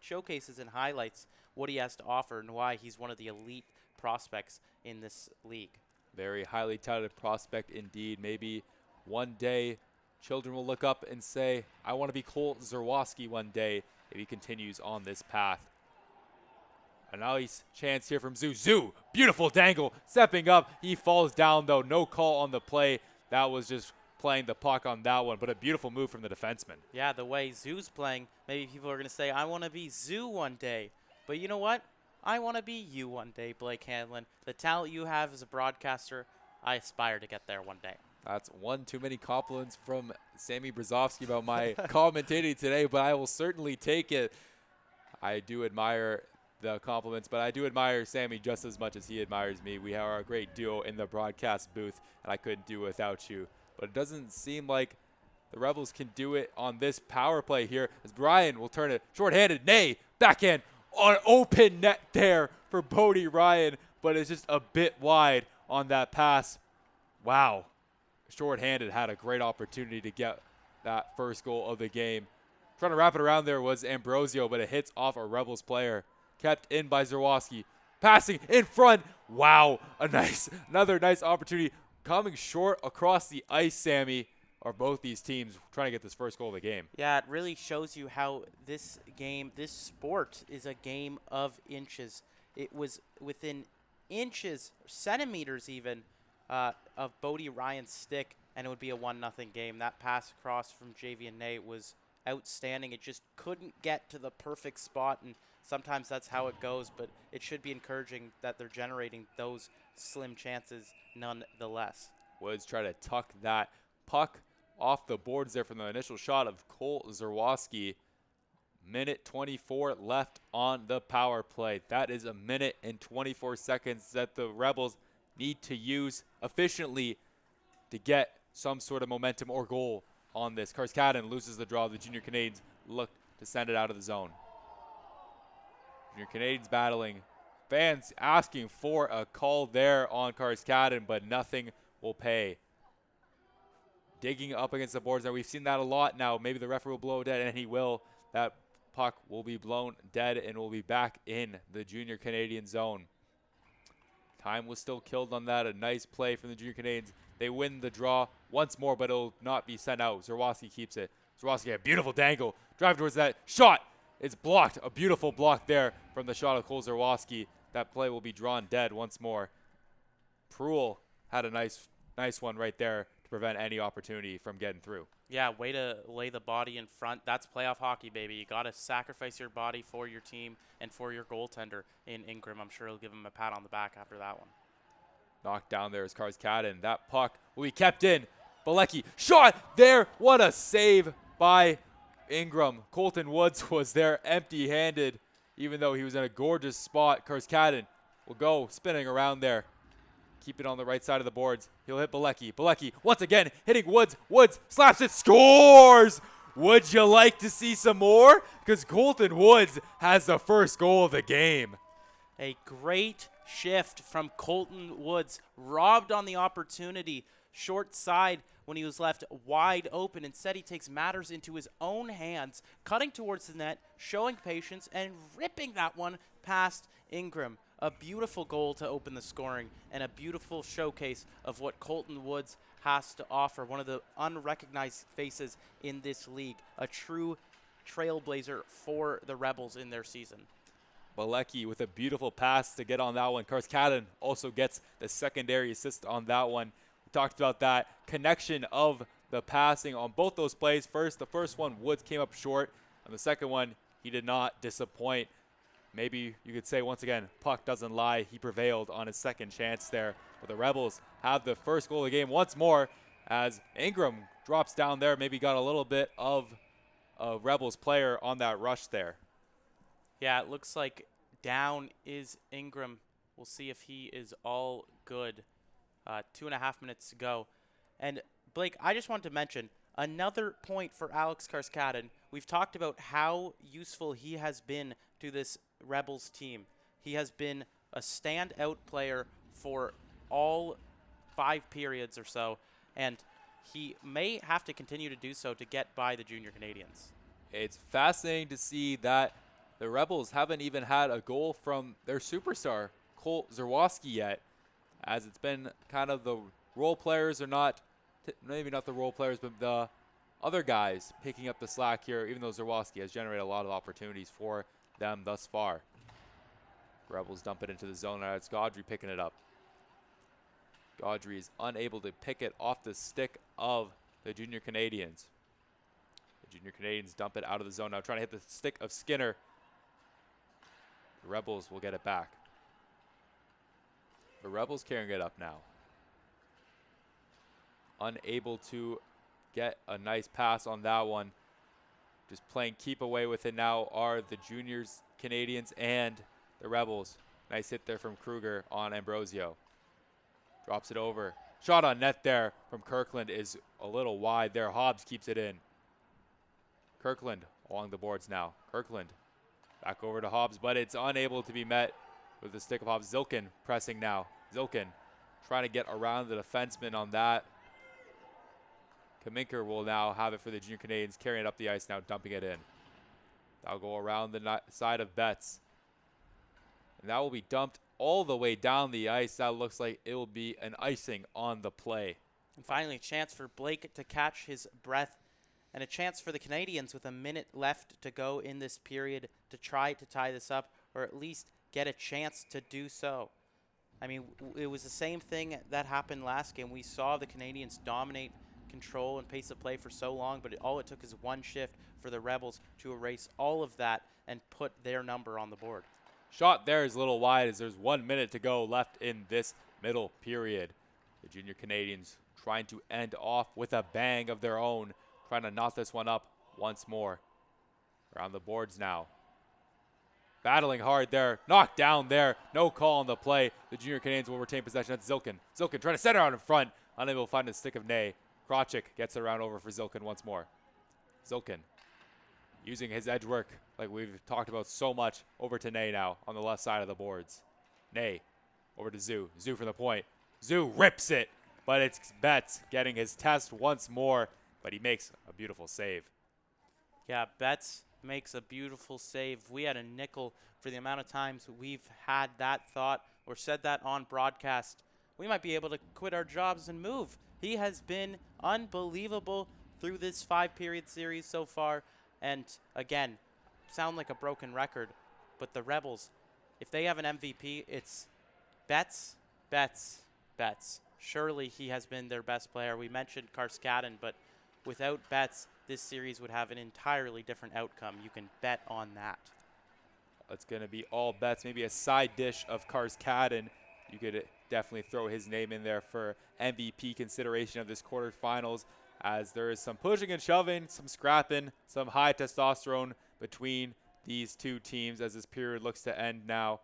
showcases and highlights what he has to offer and why he's one of the elite prospects in this league. Very highly touted prospect indeed. Maybe one day children will look up and say, I want to be Cole Zerwowski one day if he continues on this path. A nice chance here from Zoo. Zoo, beautiful dangle, stepping up. He falls down, though. No call on the play. That was just playing the puck on that one, but a beautiful move from the defenseman. Yeah, the way Zoo's playing, maybe people are going to say, I want to be Zoo one day. But you know what? I want to be you one day, Blake Hanlon. The talent you have as a broadcaster, I aspire to get there one day. That's one too many compliments from Sammy Brzezowski about my commentating today, but I will certainly take it. I do admire the compliments, but I do admire Sammy just as much as he admires me. We are a great duo in the broadcast booth, and I couldn't do it without you. But it doesn't seem like the Rebels can do it on this power play here, as Brian will turn it shorthanded. Nay, backhand on open net there for Bodie Ryan, but it's just a bit wide on that pass. Wow. Shorthanded had a great opportunity to get that first goal of the game. Trying to wrap it around there was Ambrosio, but it hits off a Rebels player. Kept in by Zerwowski. Passing in front. Wow. Another nice opportunity. Coming short across the ice, Sammy. of both these teams trying to get this first goal of the game. Yeah, it really shows you how this game, this sport, is a game of inches. It was within inches, centimeters even, of Bodie Ryan's stick, and it would be a 1-0 game. That pass across from Javian Nate was outstanding. It just couldn't get to the perfect spot, and sometimes that's how it goes, but it should be encouraging that they're generating those slim chances nonetheless. Woods try to tuck that puck off the boards there from the initial shot of Cole Zerwoski. Minute 24 left on the power play. That is a minute and 24 seconds that the Rebels need to use efficiently to get some sort of momentum or goal on this. Karskanen loses the draw. The Junior Canadiens look to send it out of the zone. Junior Canadiens battling. Fans asking for a call there on Karskanen, but nothing will pay. Digging up against the boards. Now, we've seen that a lot now. Maybe the referee will blow dead, and he will. That puck will be blown dead and will be back in the Junior Canadian zone. Time was still killed on that. A nice play from the Junior Canadiens. They win the draw once more, but it'll not be sent out. Zerwoski keeps it. Zerwoski, a beautiful dangle. Drive towards that shot. It's blocked. A beautiful block there from the shot of Cole Zerwoski. That play will be drawn dead once more. Pruill had a nice one right there to prevent any opportunity from getting through. Yeah, way to lay the body in front. That's playoff hockey, baby. You got to sacrifice your body for your team and for your goaltender in Ingram. I'm sure he'll give him a pat on the back after that one. Knocked down there is Karskanen. That puck will be kept in. Bilecki, shot there. What a save by Ingram. Colton Woods was there empty-handed, even though he was in a gorgeous spot. Karskanen will go spinning around there. Keep it on the right side of the boards. He'll hit Bilecki. Bilecki once again hitting Woods. Woods slaps it, scores! Would you like to see some more? Because Colton Woods has the first goal of the game. A great shift from Colton Woods. Robbed on the opportunity. Short side when he was left wide open. Instead, he takes matters into his own hands, cutting towards the net, showing patience, and ripping that one past Ingram. A beautiful goal to open the scoring and a beautiful showcase of what Colton Woods has to offer. One of the unrecognized faces in this league. A true trailblazer for the Rebels in their season. Bilecki with a beautiful pass to get on that one. Karskanen also gets the secondary assist on that one. We talked about that connection of the passing on both those plays. The first one, Woods came up short. On the second one, he did not disappoint. Maybe you could say, once again, puck doesn't lie. He prevailed on his second chance there. But the Rebels have the first goal of the game once more as Ingram drops down there. Maybe got a little bit of a Rebels player on that rush there. Yeah, it looks like down is Ingram. We'll see if he is all good. 2.5 minutes to go. And, Blake, I just want to mention another point for Alex Karskanen. We've talked about how useful he has been to this Rebels team. He has been a standout player for all 5 periods or so, and he may have to continue to do so to get by the Junior Canadiens. It's fascinating to see that the Rebels haven't even had a goal from their superstar, Cole Zerwoski, yet, as it's been kind of the role players are not, maybe not the role players, but the other guys picking up the slack here, even though Zerwoski has generated a lot of opportunities for them thus far. Rebels dump it into the zone. Now it's Gaudry picking it up. Gaudry is unable to pick it off the stick of the Junior Canadiens. The Junior Canadiens dump it out of the zone now, trying to hit the stick of Skinner. The Rebels will get it back. The Rebels carrying it up now. Unable to get a nice pass on that one. Just playing keep away with it now are the Juniors, Canadiens, and the Rebels. Nice hit there from Kruger on Ambrosio. Drops it over. Shot on net there from Kirkland is a little wide there. Hobbs keeps it in. Kirkland along the boards now. Kirkland back over to Hobbs, but it's unable to be met with the stick of Hobbs. Zilkin pressing now. Zilkin trying to get around the defenseman on that. Kaminker will now have it for the Junior Canadiens, carrying it up the ice now, dumping it in. That'll go around the side of Betts. And that will be dumped all the way down the ice. That looks like it will be an icing on the play. And finally, a chance for Blake to catch his breath, and a chance for the Canadiens with a minute left to go in this period to try to tie this up, or at least get a chance to do so. I mean, it was the same thing that happened last game. We saw the Canadiens dominate, control, and pace of play for so long, but all it took is one shift for the Rebels to erase all of that and put their number on the board. Shot there is a little wide as there's 1 minute to go left in this middle period. The Junior Canadiens trying to end off with a bang of their own, trying to knot this one up once more. Around the boards now. Battling hard there, knocked down there, no call on the play. The Junior Canadiens will retain possession. That's Zilkin. Zilkin trying to center out in front, unable to find the stick of Nay. Krawczyk gets it around over for Zilkin once more. Zilkin using his edge work like we've talked about so much over to Nay now on the left side of the boards. Nay over to Zoo. Zoo from the point. Zoo rips it, but it's Betts getting his test once more, but he makes a beautiful save. Yeah, Betts makes a beautiful save. We had a nickel for the amount of times we've had that thought or said that on broadcast. We might be able to quit our jobs and move. He has been unbelievable through this 5-period series so far. And again, sound like a broken record, but the Rebels, if they have an MVP, it's Betts, Betts, Betts. Surely he has been their best player. We mentioned Karskaden, but without Betts, this series would have an entirely different outcome. You can bet on that. It's going to be all Betts, maybe a side dish of Karskaden. You could definitely throw his name in there for MVP consideration of this quarterfinals, as there is some pushing and shoving, some scrapping, some high testosterone between these two teams as this period looks to end now.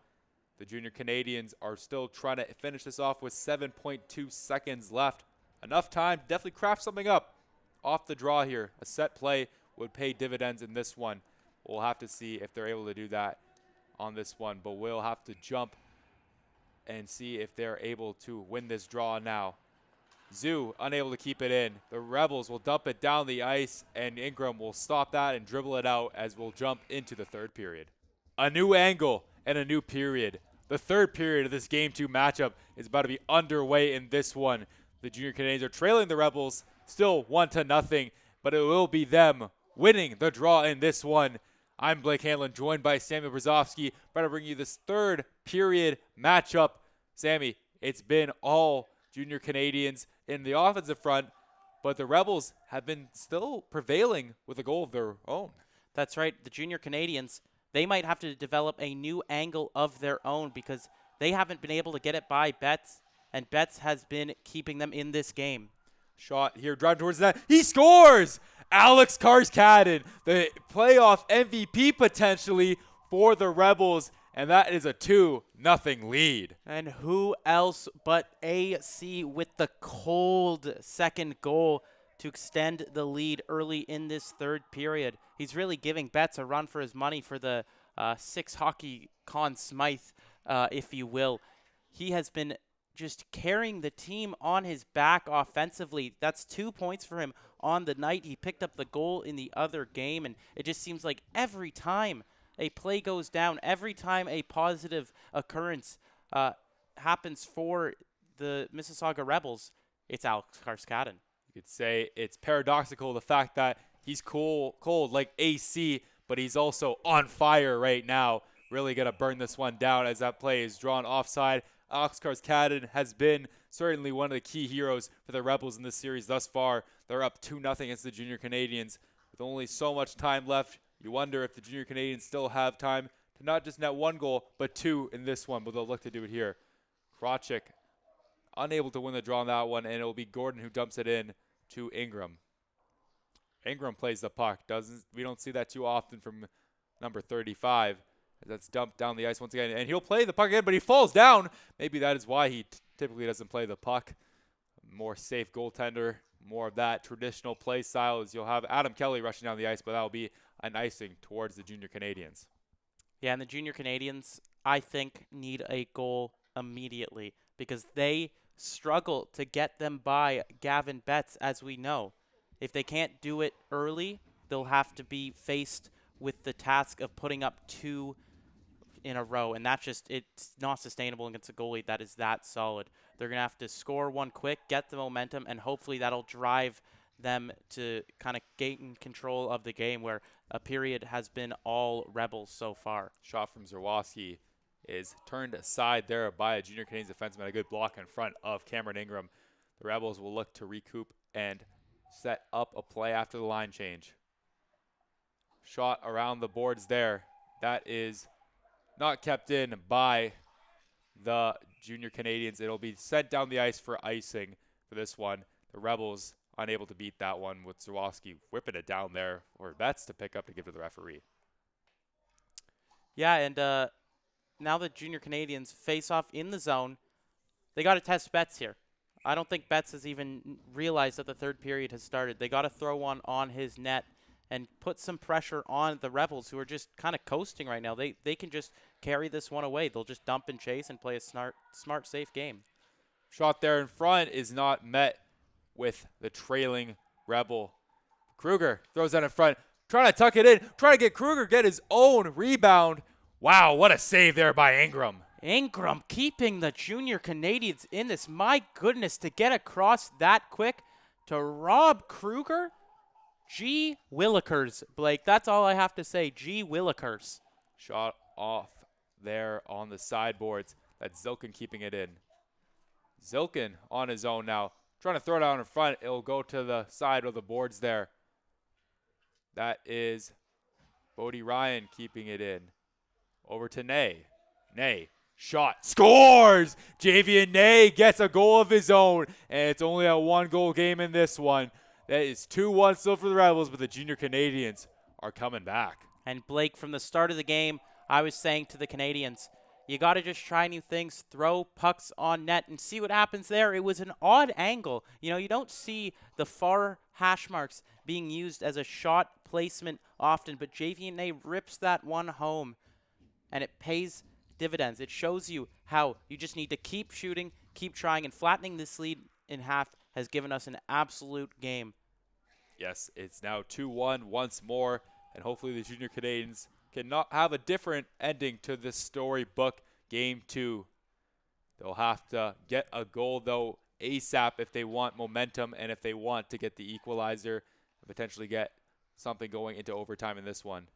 The Junior Canadiens are still trying to finish this off with 7.2 seconds left. Enough time to definitely craft something up off the draw here. A set play would pay dividends in this one. We'll have to see if they're able to do that on this one, but we'll have to jump and see if they're able to win this draw now. Zoo unable to keep it in. The Rebels will dump it down the ice, and Ingram will stop that and dribble it out as we'll jump into the third period. A new angle and a new period. The third period of this Game 2 matchup is about to be underway in this one. The Junior Canadiens are trailing the Rebels, still 1-0, but it will be them winning the draw in this one. I'm Blake Hanlon, joined by Samuel Brzozowski, about to bring you this third period matchup. Sammy, it's been all Junior Canadiens in the offensive front, but the Rebels have been still prevailing with a goal of their own. That's right. The Junior Canadiens, they might have to develop a new angle of their own because they haven't been able to get it by Betts, and Betts has been keeping them in this game. Shot here, drive towards that. He scores! Alex Karskaden, the playoff MVP potentially for the Rebels, and that is a 2-0 lead. And who else but AC with the cold second goal to extend the lead early in this third period. He's really giving Betts a run for his money for the 6 hockey Conn Smythe, if you will. He has been just carrying the team on his back offensively. That's 2 points for him on the night. He picked up the goal in the other game, and it just seems like every time a play goes down, every time a positive occurrence happens for the Mississauga Rebels, it's Alex Karskaden. You could say it's paradoxical, the fact that he's cold like AC, but he's also on fire right now. Really going to burn this one down as that play is drawn offside. Alex Karskaden has been certainly one of the key heroes for the Rebels in this series thus far. They're up 2-0 against the Junior Canadiens. With only so much time left, you wonder if the Junior Canadiens still have time to not just net 1 goal, but 2 in this one, but they'll look to do it here. Krawczyk unable to win the draw on that one, and it will be Gordon who dumps it in to Ingram. Ingram plays the puck. We don't see that too often from number 35. That's dumped down the ice once again, and he'll play the puck again, but he falls down. Maybe that is why he typically doesn't play the puck. More safe goaltender, more of that traditional play style as you'll have Adam Kelly rushing down the ice, but that will be an icing towards the Junior Canadiens. Yeah, and the Junior Canadiens, I think, need a goal immediately because they struggle to get them by Gavin Betts, as we know. If they can't do it early, they'll have to be faced with the task of putting up 2 in a row, and that's just, it's not sustainable against a goalie that is that solid. They're going to have to score one quick, get the momentum, and hopefully that'll drive them to kind of gain control of the game, where a period has been all Rebels so far. Shot from Zerwowski is turned aside there by a Junior Canadiens defenseman. A good block in front of Cameron Ingram. The Rebels will look to recoup and set up a play after the line change. Shot around the boards there. That is not kept in by the Junior Canadiens. It'll be sent down the ice for icing for this one. The Rebels unable to beat that one with Zerwowski whipping it down there for Betts to pick up to give to the referee. Yeah, and now the Junior Canadiens face off in the zone. They got to test Betts here. I don't think Betts has even realized that the third period has started. They got to throw one on his net and put some pressure on the Rebels, who are just kind of coasting right now. They can just carry this one away. They'll just dump and chase and play a smart, safe game. Shot there in front is not met with the trailing Rebel. Kruger throws that in front, trying to tuck it in, trying to get Kruger get his own rebound. Wow, what a save there by Ingram. Ingram keeping the Junior Canadiens in this. My goodness, to get across that quick to Rob Kruger. Gee Willikers, Blake. That's all I have to say. Gee Willikers. Shot off there on the sideboards. That's Zilkin keeping it in. Zilkin on his own now. Trying to throw it out in front. It'll go to the side of the boards there. That is Bodie Ryan keeping it in. Over to Ney. Ney. Shot. Scores! Javian Ney gets a goal of his own. And it's only a one-goal game in this one. That is 2-1 still for the Rebels, but the Junior Canadiens are coming back. And Blake, from the start of the game, I was saying to the Canadiens, you got to just try new things, throw pucks on net and see what happens there. It was an odd angle. You know, you don't see the far hash marks being used as a shot placement often, but Javian Ney rips that one home, and it pays dividends. It shows you how you just need to keep shooting, keep trying, and flattening this lead in half has given us an absolute game. Yes, it's now 2-1 once more, and hopefully the Junior Canadiens cannot have a different ending to this storybook game 2. They'll have to get a goal, though, ASAP if they want momentum and if they want to get the equalizer and potentially get something going into overtime in this one.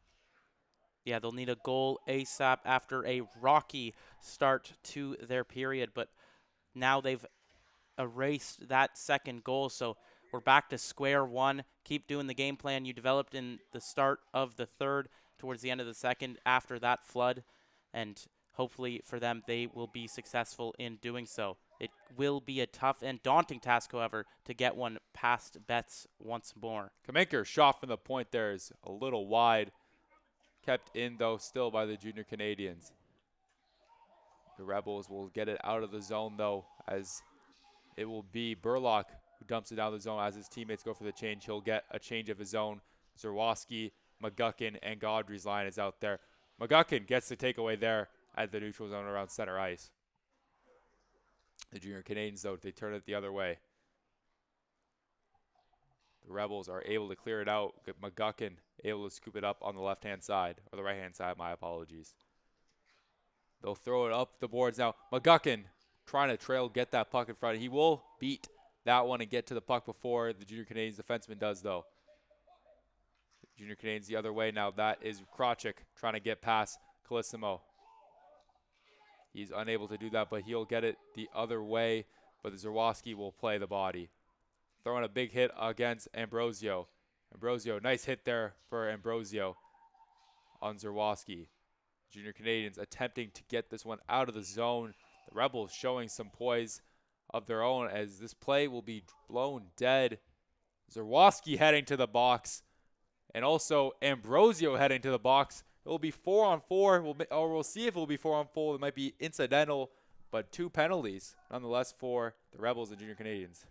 Yeah, they'll need a goal ASAP after a rocky start to their period, but now they've erased that second goal, so we're back to square one. Keep doing the game plan you developed in the start of the third towards the end of the second after that flood, and hopefully for them they will be successful in doing so. It will be a tough and daunting task, however, to get one past Betts once more. Kamenker's shot from the point there is a little wide, kept in though still by the Junior Canadiens. The Rebels will get it out of the zone though, as it will be Burlock who dumps it down the zone as his teammates go for the change. He'll get a change of his own. Zerwowski, McGuckin, and Gaudry's line is out there. McGuckin gets the takeaway there at the neutral zone around center ice. The Junior Canadiens, though, they turn it the other way. The Rebels are able to clear it out. McGuckin able to scoop it up on the left-hand side, or the right-hand side, my apologies. They'll throw it up the boards now. McGuckin trying to trail, get that puck in front. He will beat that one and get to the puck before the Junior Canadiens defenseman does, though. Junior Canadiens the other way now. That is Krawczyk trying to get past Colissimo. He's unable to do that, but he'll get it the other way. But Zerwowski will play the body. Throwing a big hit against Ambrosio. Ambrosio, nice hit there for Ambrosio on Zerwowski. Junior Canadiens attempting to get this one out of the zone. The Rebels showing some poise of their own as this play will be blown dead. Zerwowski heading to the box. And also Ambrosio heading to the box. It will be 4-on-4. We'll see if it will be 4-on-4. It might be incidental, but 2 penalties nonetheless for the Rebels and Junior Canadiens.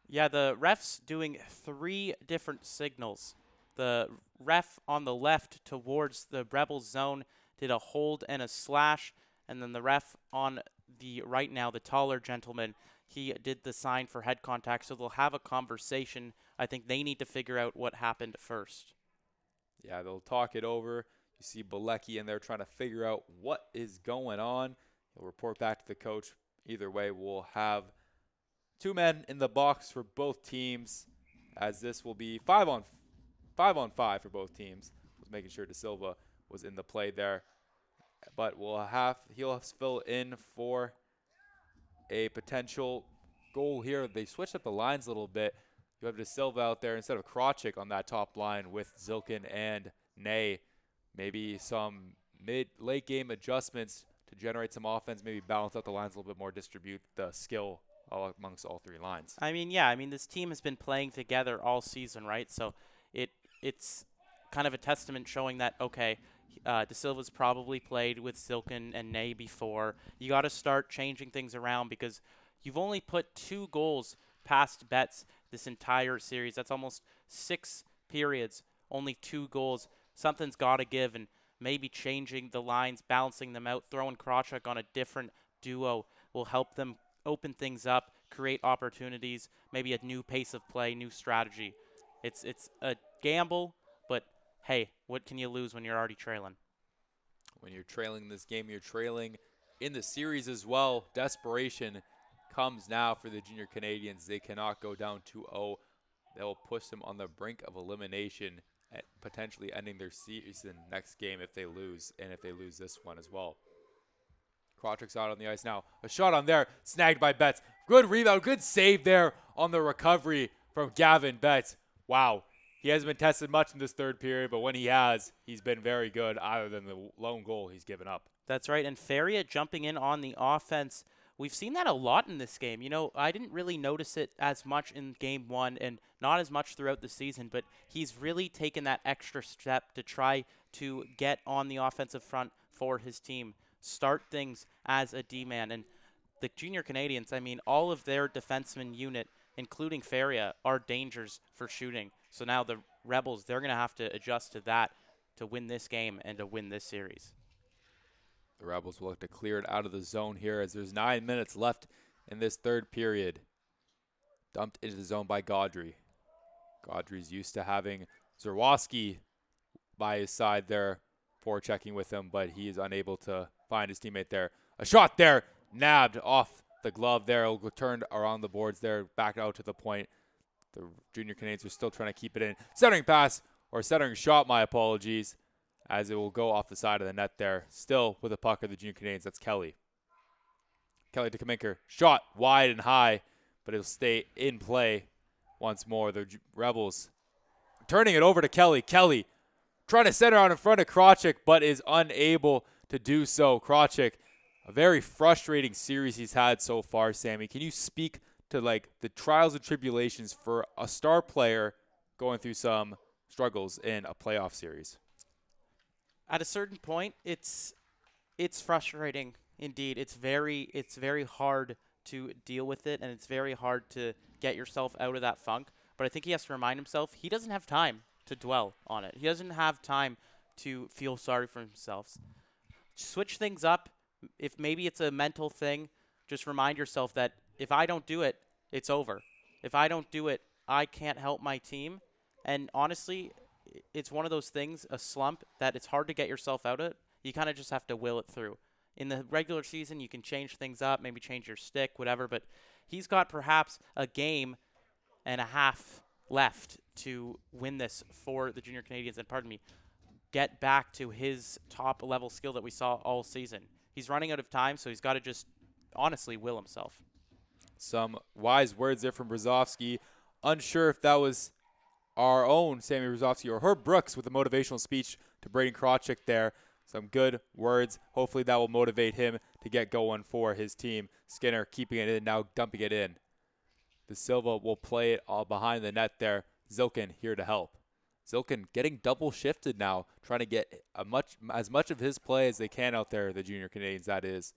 Yeah, the refs doing 3 different signals. The ref on the left towards the Rebels zone did a hold and a slash, and then the ref on the right now, the taller gentleman, he did the sign for head contact, so they'll have a conversation. I think they need to figure out what happened first. Yeah, they'll talk it over. You see Bilecki in there trying to figure out what is going on. He'll report back to the coach. Either way, we'll have 2 men in the box for both teams, as this will be 5 on 5 for both teams. Was making sure De Silva was in the play there, but he'll fill in for a potential goal here. They switched up the lines a little bit. You have De Silva out there instead of Krawczyk on that top line with Zilkin and Ney. Maybe some late game adjustments to generate some offense, maybe balance out the lines a little bit more, distribute the skill amongst all 3 lines. I mean, yeah, this team has been playing together all season, right? So it's kind of a testament showing that, okay, De Silva's probably played with Zilkin and Ney before. You got to start changing things around because you've only put 2 goals past Betts this entire series. That's almost 6 periods, only 2 goals. Something's got to give, and maybe changing the lines, balancing them out, throwing Krawczyk on a different duo will help them open things up, create opportunities, maybe a new pace of play, new strategy. It's a gamble, but hey, what can you lose when you're already trailing? When you're trailing this game, you're trailing in the series as well. Desperation comes now for the Junior Canadiens. They cannot go down 2-0. They'll push them on the brink of elimination, at potentially ending their season next game if they lose, and if they lose this one as well. Krawczyk's out on the ice now. A shot on there, snagged by Betts. Good rebound, good save there on the recovery from Gavin Betts. Wow. He hasn't been tested much in this third period, but when he has, he's been very good, other than the lone goal he's given up. That's right, and Faria jumping in on the offense. We've seen that a lot in this game. I didn't really notice it as much in Game 1 and not as much throughout the season, but he's really taken that extra step to try to get on the offensive front for his team, start things as a D-man. And the Junior Canadiens, all of their defenseman unit, including Faria, are dangers for shooting. So now the Rebels, they're going to have to adjust to that to win this game and to win this series. The Rebels will look to clear it out of the zone here as there's 9 minutes left in this third period. Dumped into the zone by Gaudry. Gaudry's used to having Zerwoski by his side there, forechecking with him, but he is unable to find his teammate there. A shot there, nabbed off the glove there. It'll go turned around the boards there, back out to the point. The Junior Canadiens are still trying to keep it in. Centering pass, or centering shot, my apologies, as it will go off the side of the net there. Still with a puck of the Junior Canadiens, that's Kelly. Kelly to Kaminker. Shot wide and high, but it'll stay in play once more. The Rebels turning it over to Kelly. Kelly trying to center out in front of Krawczyk, but is unable to do so. Krawczyk, a very frustrating series he's had so far, Sammy. Can you speak to the trials and tribulations for a star player going through some struggles in a playoff series? At a certain point, it's frustrating indeed. It's very hard to deal with it, and it's very hard to get yourself out of that funk. But I think he has to remind himself he doesn't have time to dwell on it. He doesn't have time to feel sorry for himself. Switch things up. If maybe it's a mental thing, just remind yourself that if I don't do it, it's over. If I don't do it, I can't help my team. And honestly, it's one of those things, a slump, that it's hard to get yourself out of it. You kind of just have to will it through. In the regular season, you can change things up, maybe change your stick, whatever, but he's got perhaps a game and a half left to win this for the Junior Canadiens and, get back to his top-level skill that we saw all season. He's running out of time, so he's got to just honestly will himself. Some wise words there from Brzozowski. Unsure if that was our own Sammy Brzozowski or Herb Brooks with a motivational speech to Braden Krawczyk there. Some good words. Hopefully that will motivate him to get going for his team. Skinner keeping it in, now dumping it in. De Silva will play it all behind the net there. Zilkin here to help. Zilkin getting double shifted now, trying to get as much of his play as they can out there, the Junior Canadiens, that is.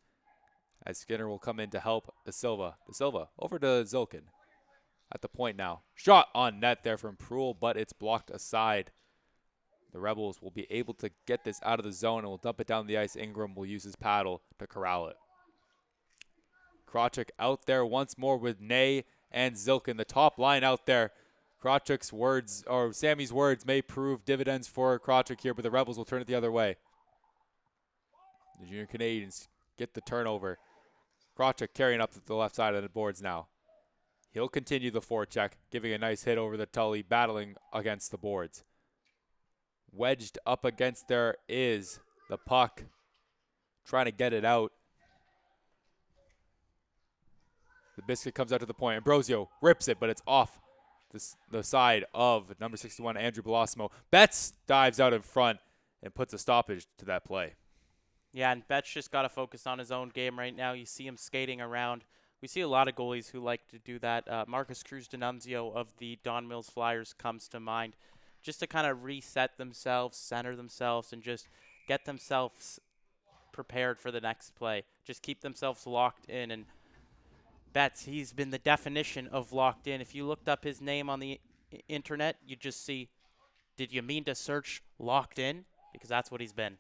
As Skinner will come in to help De Silva. De Silva over to Zilkin at the point now. Shot on net there from Proul, but it's blocked aside. The Rebels will be able to get this out of the zone and will dump it down the ice. Ingram will use his paddle to corral it. Krawczyk out there once more with Ney and Zilkin. The top line out there. Krawczyk's words, or Sammy's words, may prove dividends for Krawczyk here, but the Rebels will turn it the other way. The Junior Canadiens get the turnover. Krawczyk carrying up to the left side of the boards now. He'll continue the forecheck, giving a nice hit over the Tully, battling against the boards. Wedged up against there is the puck, trying to get it out. The biscuit comes out to the point. Ambrosio rips it, but it's off the side of number 61, Andrew Belosimo. Betts dives out in front and puts a stoppage to that play. Yeah, and Betts just got to focus on his own game right now. You see him skating around. We see a lot of goalies who like to do that. Marcus Cruz D'Annunzio of the Don Mills Flyers comes to mind, just to kind of reset themselves, center themselves, and just get themselves prepared for the next play. Just keep themselves locked in. And Betts, he's been the definition of locked in. If you looked up his name on the internet, you'd just see, did you mean to search locked in? Because that's what he's been.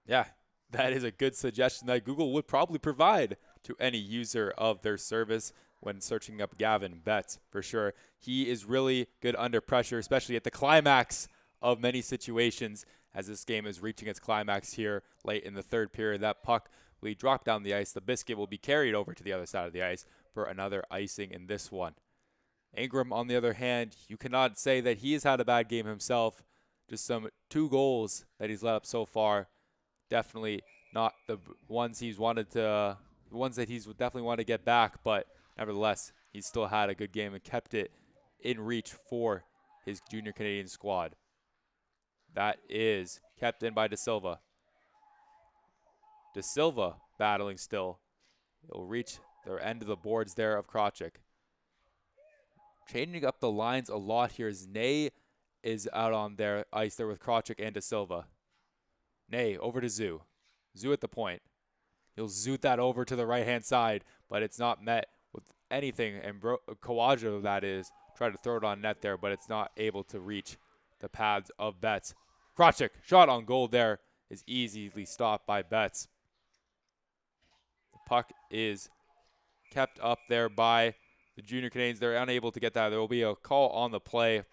Yeah, that is a good suggestion that Google would probably provide to any user of their service when searching up Gavin Betts, for sure. He is really good under pressure, especially at the climax of many situations as this game is reaching its climax here late in the third period. That puck will drop down the ice. The biscuit will be carried over to the other side of the ice for another icing in this one. Ingram, on the other hand, you cannot say that he has had a bad game himself. Just some 2 goals that he's let up so far. Definitely not the ones he's wanted to, the ones that he's definitely wanted to get back, but nevertheless, he's still had a good game and kept it in reach for his Junior Canadian squad. That is kept in by De Silva. De Silva battling still. He'll reach the end of the boards there of Krawczyk. Changing up the lines a lot here as Ney is out on their ice there with Krawczyk and De Silva. Ney over to Zoo. Zoo at the point. He'll zoot that over to the right-hand side, but it's not met with anything. And Kawaja, that is, tried to throw it on net there, but it's not able to reach the pads of Betts. Krawczyk, shot on goal there, is easily stopped by Betts. The puck is kept up there by the Junior Canadiens. They're unable to get that. There will be a call on the play.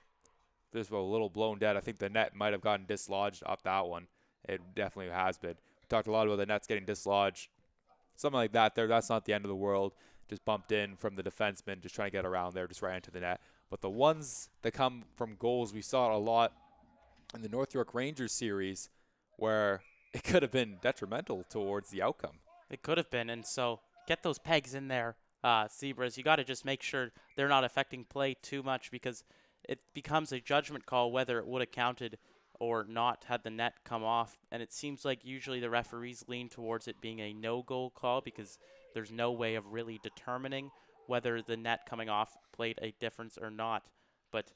This was a little blown dead. I think the net might have gotten dislodged off that one. It definitely has been. We talked a lot about the nets getting dislodged. Something like that there. That's not the end of the world. Just bumped in from the defenseman, just trying to get around there, just right into the net. But the ones that come from goals, we saw a lot in the North York Rangers series where it could have been detrimental towards the outcome. It could have been, and so get those pegs in there, Zebras. You got to just make sure they're not affecting play too much because it becomes a judgment call whether it would have counted or not had the net come off. And it seems like usually the referees lean towards it being a no-goal call because there's no way of really determining whether the net coming off played a difference or not. But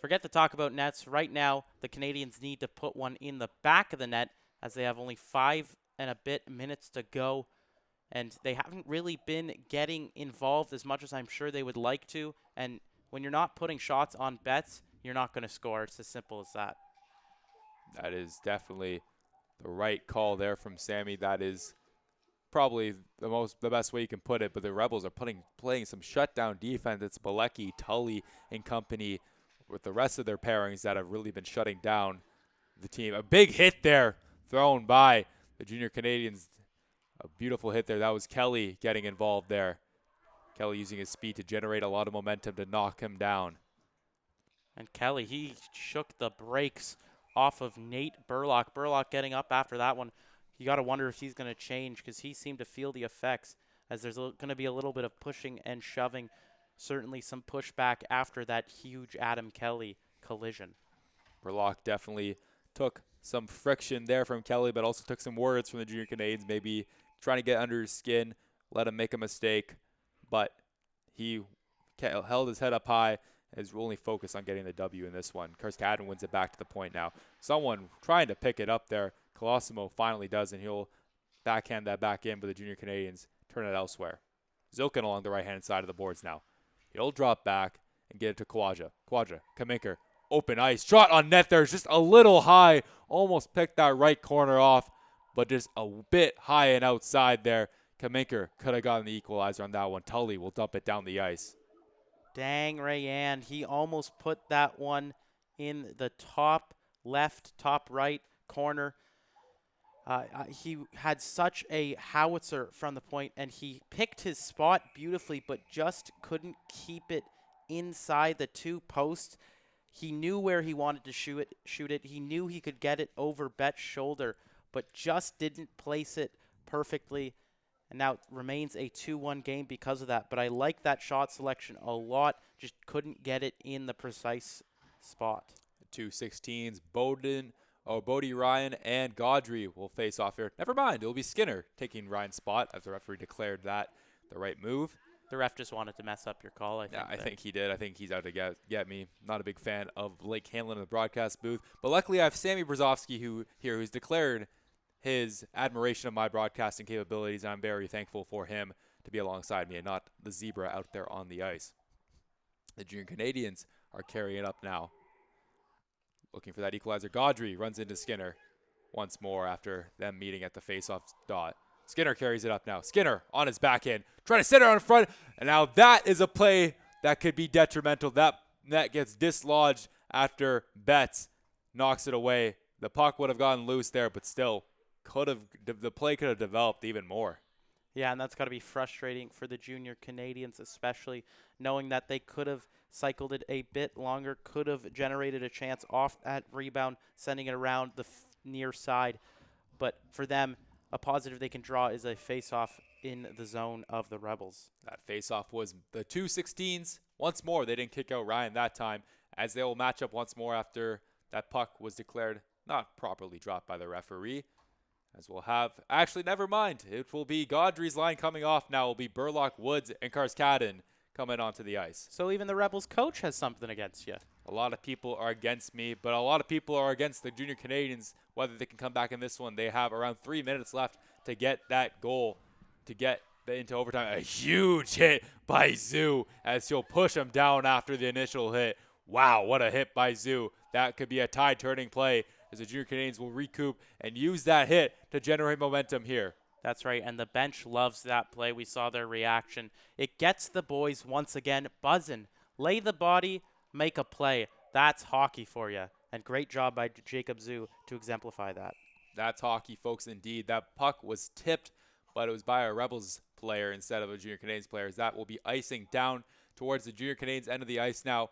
forget to talk about nets. Right now, the Canadiens need to put one in the back of the net as they have only 5 and a bit minutes to go. And they haven't really been getting involved as much as I'm sure they would like to. And when you're not putting shots on Betts, you're not going to score. It's as simple as that. That is definitely the right call there from Sammy. That is probably the best way you can put it. But the Rebels are playing some shutdown defense. It's Bilecki, Tully, and company with the rest of their pairings that have really been shutting down the team. A big hit there thrown by the Junior Canadiens. A beautiful hit there. That was Kelly getting involved there. Kelly using his speed to generate a lot of momentum to knock him down. And Kelly, he shook the brakes off of Nate Burlock. Burlock getting up after that one. You got to wonder if he's going to change because he seemed to feel the effects as there's going to be a little bit of pushing and shoving. Certainly some pushback after that huge Adam Kelly collision. Burlock definitely took some friction there from Kelly, but also took some words from the Junior Canadiens, maybe trying to get under his skin, let him make a mistake. But he held his head up high and is only focused on getting the W in this one. Karskadin wins it back to the point now. Someone trying to pick it up there. Colosimo finally does, and he'll backhand that back in, but the Junior Canadiens turn it elsewhere. Zilkin along the right-hand side of the boards now. He'll drop back and get it to Kawaja. Kawaja, Kaminker, open ice. Shot on net there, just a little high. Almost picked that right corner off, but just a bit high and outside there. Kaminker could have gotten the equalizer on that one. Tully will dump it down the ice. Dang, Rayanne. He almost put that one in the top left, top right corner. He had such a howitzer from the point, and he picked his spot beautifully, but just couldn't keep it inside the 2 posts. He knew where he wanted to shoot it. He knew he could get it over Bet's shoulder, but just didn't place it perfectly. And now it remains a 2-1 game because of that. But I like that shot selection a lot. Just couldn't get it in the precise spot. 2-16s, Bodie Ryan and Gaudry will face off here. Never mind, it will be Skinner taking Ryan's spot as the referee declared that the right move. The ref just wanted to mess up your call, I think. Yeah, I think he did. I think he's out to get me. Not a big fan of Blake Hanlon in the broadcast booth. But luckily I have Sammy Brzezowski who's declared his admiration of my broadcasting capabilities. I'm very thankful for him to be alongside me and not the zebra out there on the ice. The Junior Canadiens are carrying it up now. Looking for that equalizer. Gaudry runs into Skinner once more after them meeting at the faceoff dot. Skinner carries it up now. Skinner on his back end, trying to center on front. And now that is a play that could be detrimental. That net gets dislodged after Betts knocks it away. The puck would have gotten loose there, but still the play could have developed even more. Yeah, and that's got to be frustrating for the Junior Canadiens, especially knowing that they could have cycled it a bit longer, could have generated a chance off that rebound, sending it around the near side. But for them, a positive they can draw is a face-off in the zone of the Rebels. That face-off was the 2-16s. Once more, they didn't kick out Ryan that time, as they will match up once more after that puck was declared not properly dropped by the referee. As we'll have, actually, never mind. It will be Gaudry's line coming off now. It will be Burlock, Woods, and Karskaden coming onto the ice. So even the Rebels coach has something against you. A lot of people are against me, but a lot of people are against the Junior Canadiens, whether they can come back in this one. They have around 3 minutes left to get that goal, to get into overtime. A huge hit by Zoo as he'll push him down after the initial hit. Wow, what a hit by Zoo. That could be a tide-turning play as the Junior Canadiens will recoup and use that hit to generate momentum here. That's right, and the bench loves that play. We saw their reaction. It gets the boys once again buzzing. Lay the body, make a play. That's hockey for you. And great job by Jacob Zoo to exemplify that. That's hockey, folks, indeed. That puck was tipped, but it was by a Rebels player instead of a Junior Canadiens player. That will be icing down towards the Junior Canadiens end of the ice now.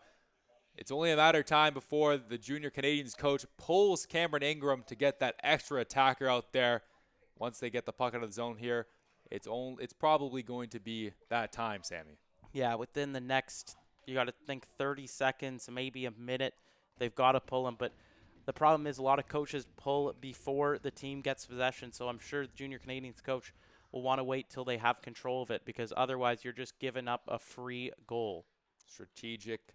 It's only a matter of time before the Junior Canadiens coach pulls Cameron Ingram to get that extra attacker out there. Once they get the puck out of the zone here, it's probably going to be that time, Sammy. Yeah, within the next, you got to think 30 seconds, maybe a minute, they've got to pull him. But the problem is a lot of coaches pull before the team gets possession, so I'm sure the Junior Canadiens coach will want to wait till they have control of it, because otherwise you're just giving up a free goal. Strategic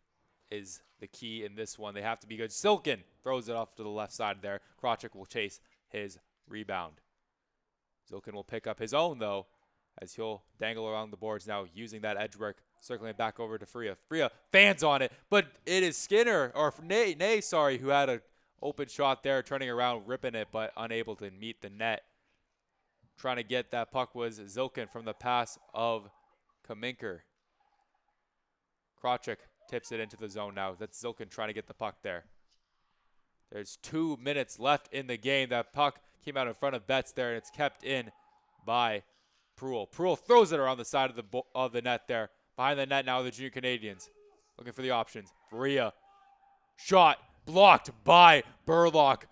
is the key in this one. They have to be good. Silken throws it off to the left side there. Krawczyk will chase his rebound. Zilkin will pick up his own, though, as he'll dangle around the boards now, using that edge work, circling it back over to Freya. Freya fans on it, but it is Skinner, or Nay, who had an open shot there, turning around, ripping it, but unable to meet the net. Trying to get that puck was Zilkin from the pass of Kaminker. Krawczyk tips it into the zone now. That's Zilkin trying to get the puck there. There's 2 minutes left in the game. That puck came out in front of Betts there, and it's kept in by Pruill. Pruill throws it around the side of the net there. Behind the net now, the Junior Canadiens looking for the options. Faria, shot blocked by Burlock.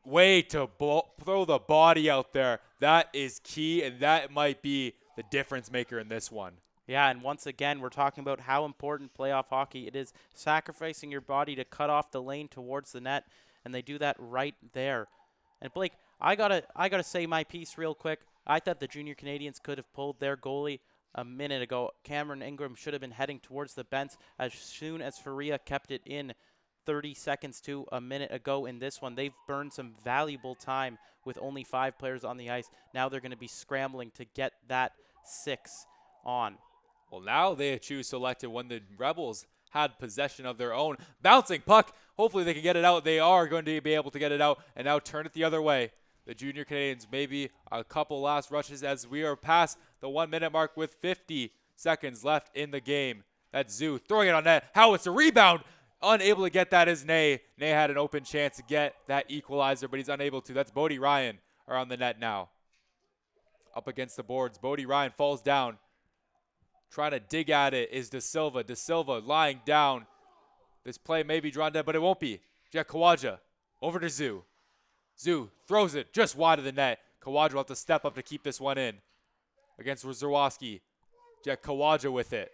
Way to throw the body out there. That is key, and that might be the difference maker in this one. Yeah, and once again, we're talking about how important playoff hockey it is, sacrificing your body to cut off the lane towards the net, and they do that right there. And Blake, I gotta say my piece real quick. I thought the Junior Canadiens could have pulled their goalie a minute ago. Cameron Ingram should have been heading towards the bench as soon as Faria kept it in 30 seconds to a minute ago in this one. They've burned some valuable time with only 5 players on the ice. Now they're going to be scrambling to get that 6 on. Well, now they choose selected when the Rebels had possession of their own. Bouncing puck. Hopefully they can get it out. They are going to be able to get it out and now turn it the other way. The Junior Canadiens, maybe a couple last rushes as we are past the 1 minute mark with 50 seconds left in the game. That's Zoo throwing it on net. How it's a rebound. Unable to get that is Nay. Nay had an open chance to get that equalizer, but he's unable to. That's Bodie Ryan around the net now. Up against the boards. Bodie Ryan falls down. Trying to dig at it is De Silva. De Silva lying down. This play may be drawn dead, but it won't be. Jack Kawaja over to Zoo. Zoo throws it just wide of the net. Kawaja will have to step up to keep this one in. Against Zerwowski. Jack Kawaja with it.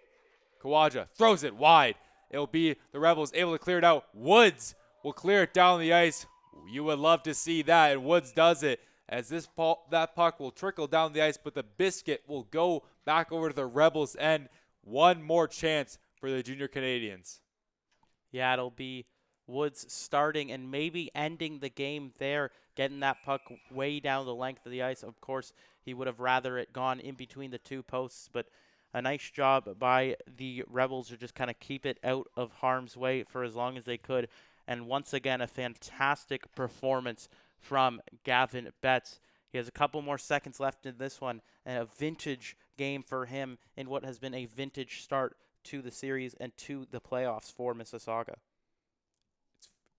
Kawaja throws it wide. It'll be the Rebels able to clear it out. Woods will clear it down the ice. You would love to see that, and Woods does it. As that puck will trickle down the ice, but the biscuit will go back over to the Rebels' end. One more chance for the Junior Canadiens. Yeah, it'll be Woods starting and maybe ending the game there, getting that puck way down the length of the ice. Of course, he would have rather it gone in between the two posts, but a nice job by the Rebels to just kind of keep it out of harm's way for as long as they could. And once again, a fantastic performance from Gavin Betts. He has a couple more seconds left in this one, and a vintage game for him in what has been a vintage start to the series and to the playoffs for Mississauga.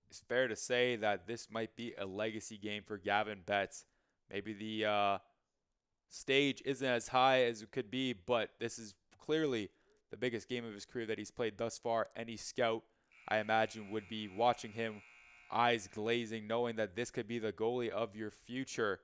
It's fair to say that this might be a legacy game for Gavin Betts. Maybe the stage isn't as high as it could be, but this is clearly the biggest game of his career that he's played thus far. Any scout, I imagine, would be watching him, eyes glazing, knowing that this could be the goalie of your future.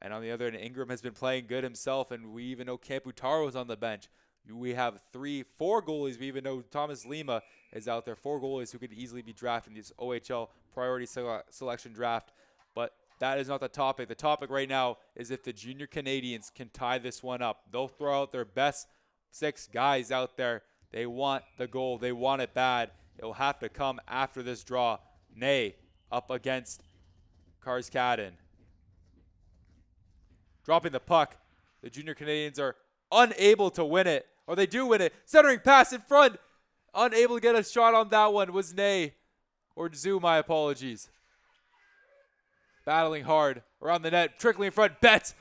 And on the other end, Ingram has been playing good himself, and we even know Camputaro is on the bench. We have 3-4 goalies. We even know Thomas Lima is out there. 4 goalies who could easily be drafted in this OHL priority selection draft. But that is not the topic. The topic right now is if the Junior Canadiens can tie this one up. They'll throw out their best 6 guys out there. They want the goal. They want it bad. It will have to come after this draw. Nay up against Karskaden. Dropping the puck. The Junior Canadiens are unable to win it. Or they do win it. Centering pass in front. Unable to get a shot on that one was Nay. Or Zoo, my apologies. Battling hard around the net. Trickling in front. Betts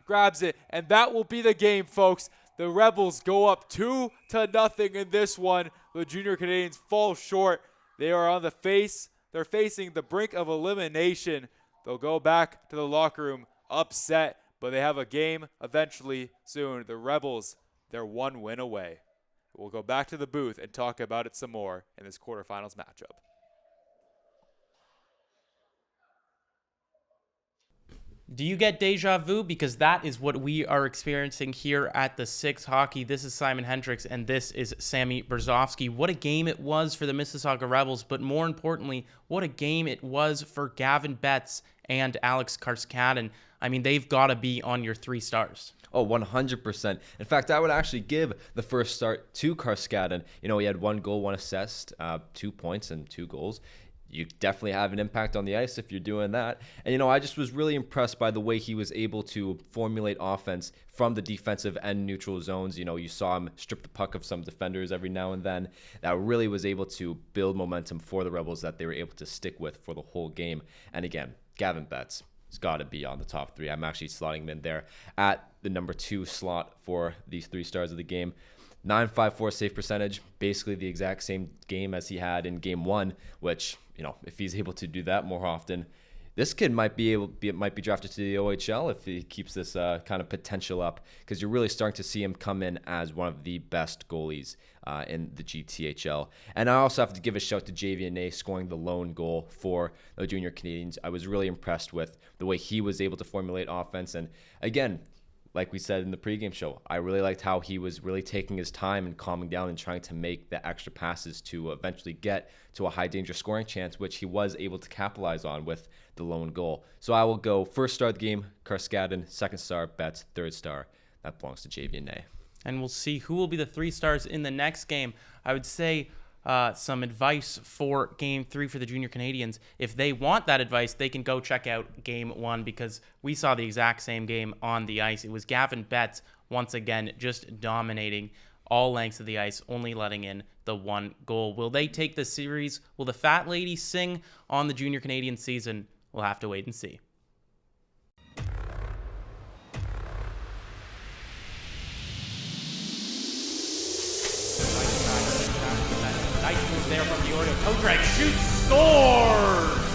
grabs it. And that will be the game, folks. The Rebels go up 2-0 in this one. The Junior Canadiens fall short. They are on the face. They're facing the brink of elimination. They'll go back to the locker room upset, but they have a game eventually soon. The Rebels, they're 1 win away. We'll go back to the booth and talk about it some more in this quarterfinals matchup. Do you get deja vu? Because that is what we are experiencing here at the 6 Hockey. This is Simon Hendricks, and this is Sammy Brzezowski. What a game it was for the Mississauga Rebels, but more importantly, what a game it was for Gavin Betts and Alex Karskaden. I mean, they've got to be on your 3 stars. Oh, 100%. In fact, I would actually give the first start to Karskaden. You know, he had 1 goal, 1 assist, 2 points, and 2 goals. You definitely have an impact on the ice if you're doing that. And, you know, I just was really impressed by the way he was able to formulate offense from the defensive and neutral zones. You know, you saw him strip the puck of some defenders every now and then. That really was able to build momentum for the Rebels that they were able to stick with for the whole game. And again, Gavin Betts has got to be on the top 3. I'm actually slotting him in there at the number 2 slot for these 3 stars of the game. 9.54 save percentage, basically the exact same game as he had in game 1, which, you know, if he's able to do that more often, this kid might be drafted to the OHL if he keeps this kind of potential up, because you're really starting to see him come in as one of the best goalies in the GTHL. And I also have to give a shout to JVNA scoring the lone goal for the Junior Canadiens. I was really impressed with the way he was able to formulate offense. And again, like we said in the pregame show, I really liked how he was really taking his time and calming down and trying to make the extra passes to eventually get to a high danger scoring chance, which he was able to capitalize on with the lone goal. So I will go first star of the game, Karskaden, second star, Betts, third star. That belongs to JVNA. And we'll see who will be the 3 stars in the next game. I would say some advice for Game 3 for the Junior Canadiens. If they want that advice, they can go check out Game 1, because we saw the exact same game on the ice. It was Gavin Betts, once again, just dominating all lengths of the ice, only letting in the 1 goal. Will they take the series? Will the Fat Lady sing on the Junior Canadian season? We'll have to wait and see. Nice move there from the Oreo. Toe drag, shoots, scores!